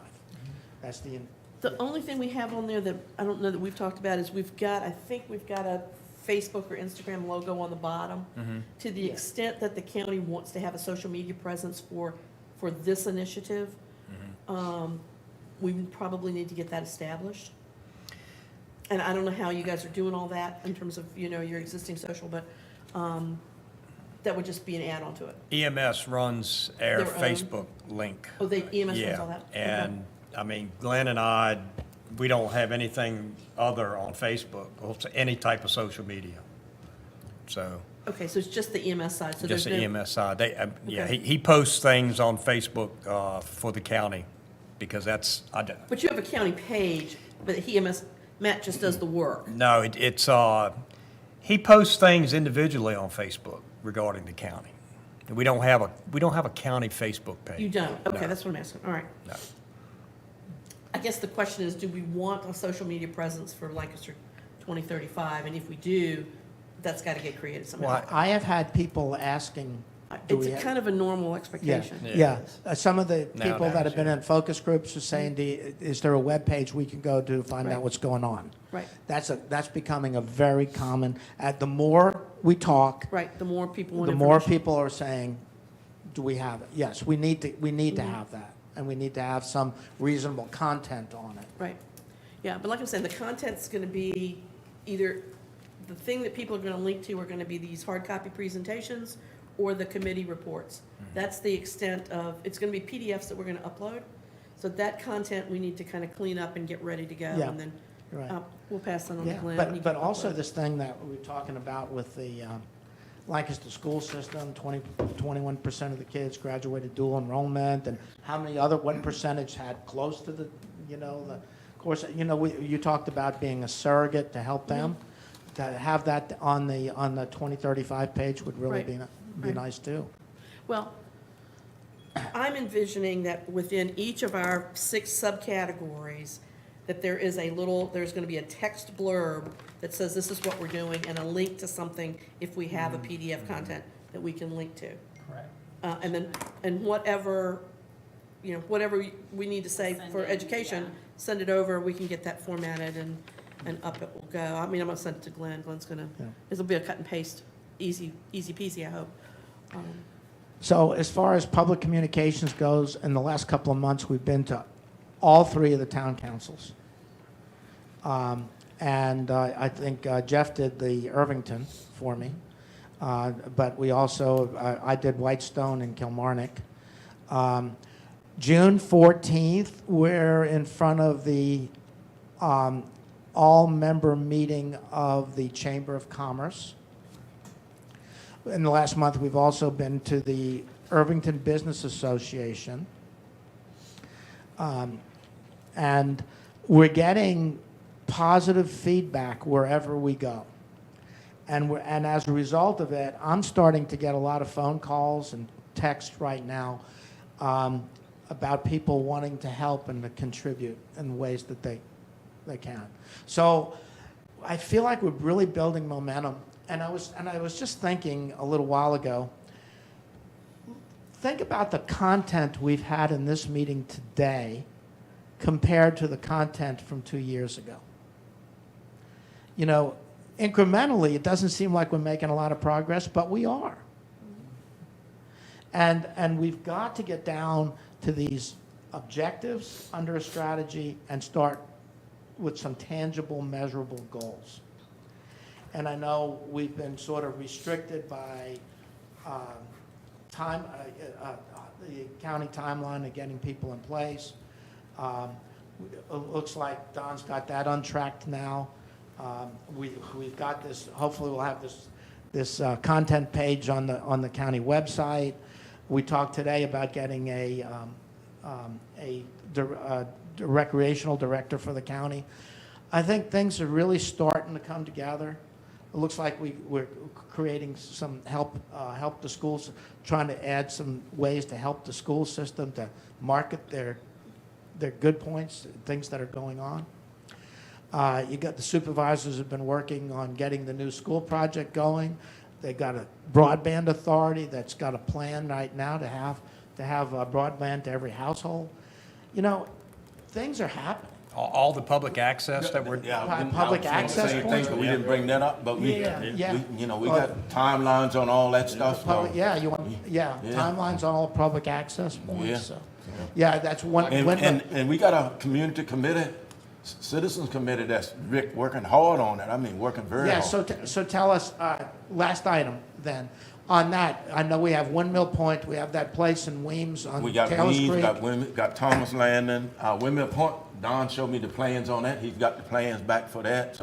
That's the, The only thing we have on there that I don't know that we've talked about is I think we've got a Facebook or Instagram logo on the bottom. To the Yeah. extent that the county wants to have a social media presence for this initiative, we would probably need to get that established. And I don't know how you guys are doing all that in terms of, your existing social, but that would just be an add-on to it. EMS runs our Their own? Facebook link. Oh, they, EMS Yeah, does all that? Okay. and, I mean, Glenn and I, we don't have anything other on Facebook, or any type of social media. So, Okay, so it's just the EMS side, so just there's the no. EMS side. They, yeah, Okay. he posts things on Facebook for the county, because that's, But you have a county page, but Matt just does the work. no, he posts things individually on Facebook regarding the county. We don't have a county Facebook page. You don't? Okay, No. that's what I'm asking. All right. No. I guess the question is, do we want a social media presence for Lancaster 2035? And if we do, that's got to get created somehow. Well, I have had people asking, do It's we a have- kind of a normal yeah, expectation. yeah. Some of the people Nowadays, that have been yeah. in focus groups are saying, is there a web page we can go to find Right. out what's going on? Right, That's becoming a very common, the more we talk, right. The more people want the more information. people are saying, do we have it? Yes, we need to Mm-hmm. have that. And we need to have some reasonable content on it. Right. Yeah, but like I'm saying, the content's going to be either, the thing that people are going to link to are going to be these hard copy presentations or the committee reports. That's the extent of, it's going to be PDFs that we're going to upload. So that content we need to kind of clean up and get ready to go. Yeah, And then right. we'll pass that on to Yeah, Glenn. and he but can also upload. this thing that we were talking about with the Lancaster school system, 21% of the kids graduated dual enrollment, and how many what percentage had close to the course, you talked about being a surrogate to help them. To have that on the 2035 page would really Right, be right. nice too. Well, I'm envisioning that within each of our 6 subcategories, that there's going to be a text blurb that says this is what we're doing, and a link to something if we have a PDF content that we can link to. Correct. And whatever, whatever we need to say Send for it, education, yeah. send it over, we can get that formatted and up it will go. I mean, I'm gonna send it to Glenn. Glenn's gonna, Yeah. this'll be a cut and paste, easy peasy, I hope. So as far as public communications goes, in the last couple of months, we've been to all 3 of the town councils. And I think Jeff did the Irvington for me. But we also, I did Whitestone and Kilmarnock. June 14th, we're in front of the all-member meeting of the Chamber of Commerce. in the last month, we've also been to the Irvington Business Association. And we're getting positive feedback wherever we go. And as a result of it, I'm starting to get a lot of phone calls and texts right now about people wanting to help and to contribute in ways that they can. So I feel like we're really building momentum. And I was just thinking a little while ago, think about the content we've had in this meeting today compared to the content from 2 years ago. You know, incrementally, it doesn't seem like we're making a lot of progress, but we are. And we've got to get down to these objectives under a strategy and start with some tangible, measurable goals. And I know we've been sort of restricted by the county timeline of getting people in place. It looks like Don's got that untracked now. We've got this, hopefully we'll have this content page on the county website. We talked today about getting a recreational director for the county. I think things are really starting to come together. It looks like we're creating some help the schools, trying to add some ways to help the school system to market their good points, things that are going on. You got the supervisors have been working on getting the new school project going. They got a broadband authority that's got a plan right now to have broadband to every household. You know, things are happening. All the public access that we're, Public access Same thing, points. but we didn't bring that up, but we, Yeah. you know, we got timelines on all that stuff. Public, so- yeah, Yeah. timelines on all public access Yeah. points. So. Yeah, that's one. And we got a community committee, citizens committee that's working hard on it. I mean, working very Yeah, hard. so tell us, last item then, on that, I know we have Windmill Point, we have that place in Weems on We got Taylor's Weems, Creek. got Thomas Landon, Windmill Point. Don showed me the plans on that. He's got the plans back for that.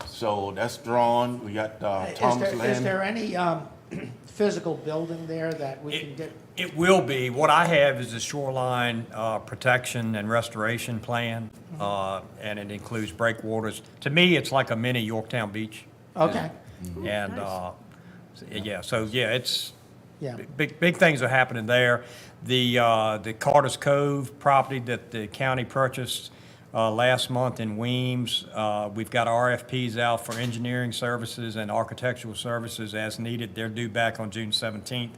So that's drawn. We got Thomas Is Landon. there any physical building there that we can get? it will be. What I have is a shoreline protection and restoration plan, and it includes breakwaters. To me, it's like a mini Yorktown Beach. Okay, And, it's, yeah. big things are happening there. The Carter's Cove property that the county purchased last month in Weems, we've got RFPs out for engineering services and architectural services as needed. They're due back on June 17th.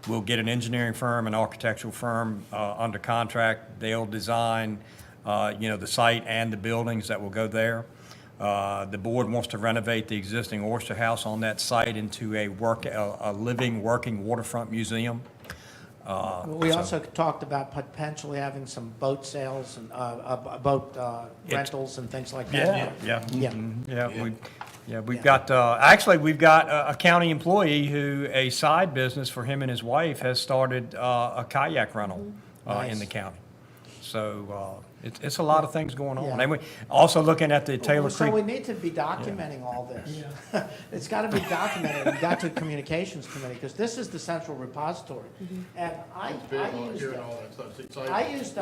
We'll get an engineering firm, an architectural firm under contract. They'll design, the site and the buildings that will go there. The board wants to renovate the existing Oyster House on that site into a living, working waterfront museum. We also talked about potentially having some boat sales and boat rentals and things like that. We've got, actually, we've got a county employee a side business for him and his wife has started a kayak rental in the county. So it's a lot of things going on. Yeah. And we also looking at the Taylor So we Creek. need to be documenting all this. It's got to be documented. We got to communications committee, because this is the central repository. And I used Hearing all that stuff, it's exciting. I used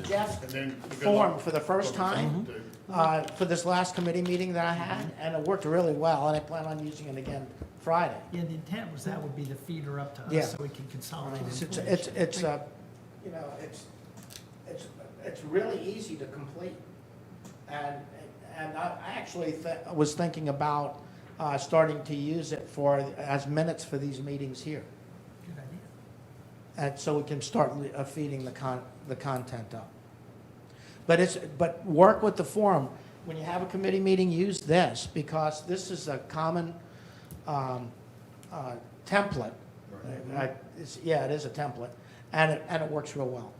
Jeff's And then you can form look- for the first time for this last committee meeting that I had, and it worked really well, and I plan on using it again Friday. Yeah, the intent was that would be the feeder up to Yeah. us so we can consolidate It's information. it's really easy to complete. And I actually was thinking about starting to use it as minutes for these meetings here. Good idea. And so we can start feeding the content up. But work with the forum. When you have a committee meeting, use this, because this is a common template. It is a template, and it works real well.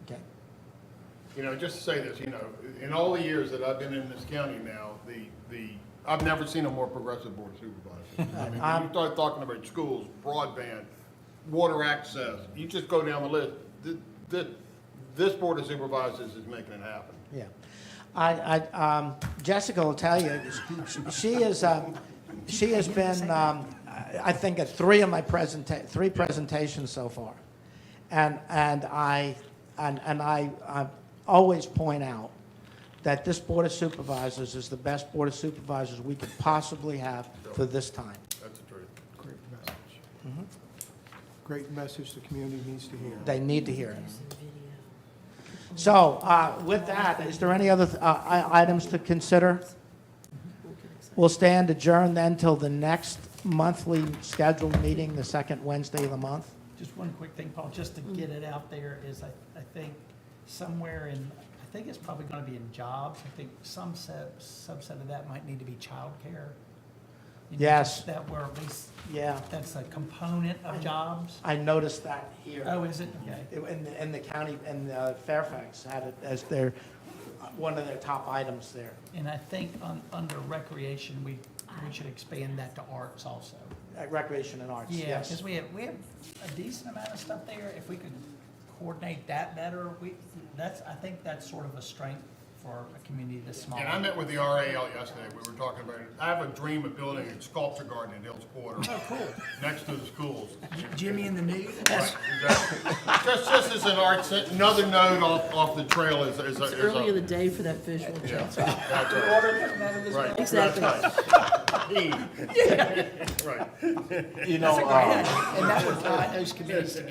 Okay. Just to say this, in all the years that I've been in this county now, I've never seen a more progressive board of supervisors. I mean, when you start talking about schools, broadband, water access, you just go down the list. This board of supervisors is making it happen. Yeah. Jessica will tell you, she has been, I think at three presentations so far. And I always point out that this Board of Supervisors is the best Board of Supervisors we could possibly have for this time. That's the truth. Great message. Great message the community needs to hear. They need to hear it. So with that, is there any other items to consider? We'll stand adjourned then till the next monthly scheduled meeting, the second Wednesday of the month. Just one quick thing, Paul, just to get it out there is I think somewhere in, I think it's probably gonna be in jobs. I think some subset of that might need to be childcare. You know, Yes. just that were at least, Yeah, that's a component of jobs. I noticed that here. Oh, is it? Okay. In the county, in Fairfax had it as one of their top items there. And I think under recreation, we should expand that to arts also. Recreation and arts, Yeah, yes. because we have a decent amount of stuff there. If we could coordinate that better, I think that's sort of a strength for a community this small. And I met with the RAL yesterday, we were talking about it. I have a dream of building a sculpture garden in Hills Quarter. Oh, cool. Next to the schools. Jimmy and the Nude? Right, exactly. Just as an art, another node off the trail is It's early in the day for that visual. Yeah, Jeff. that's right. Right. Exactly. Right. You know, And that would tie those committees together.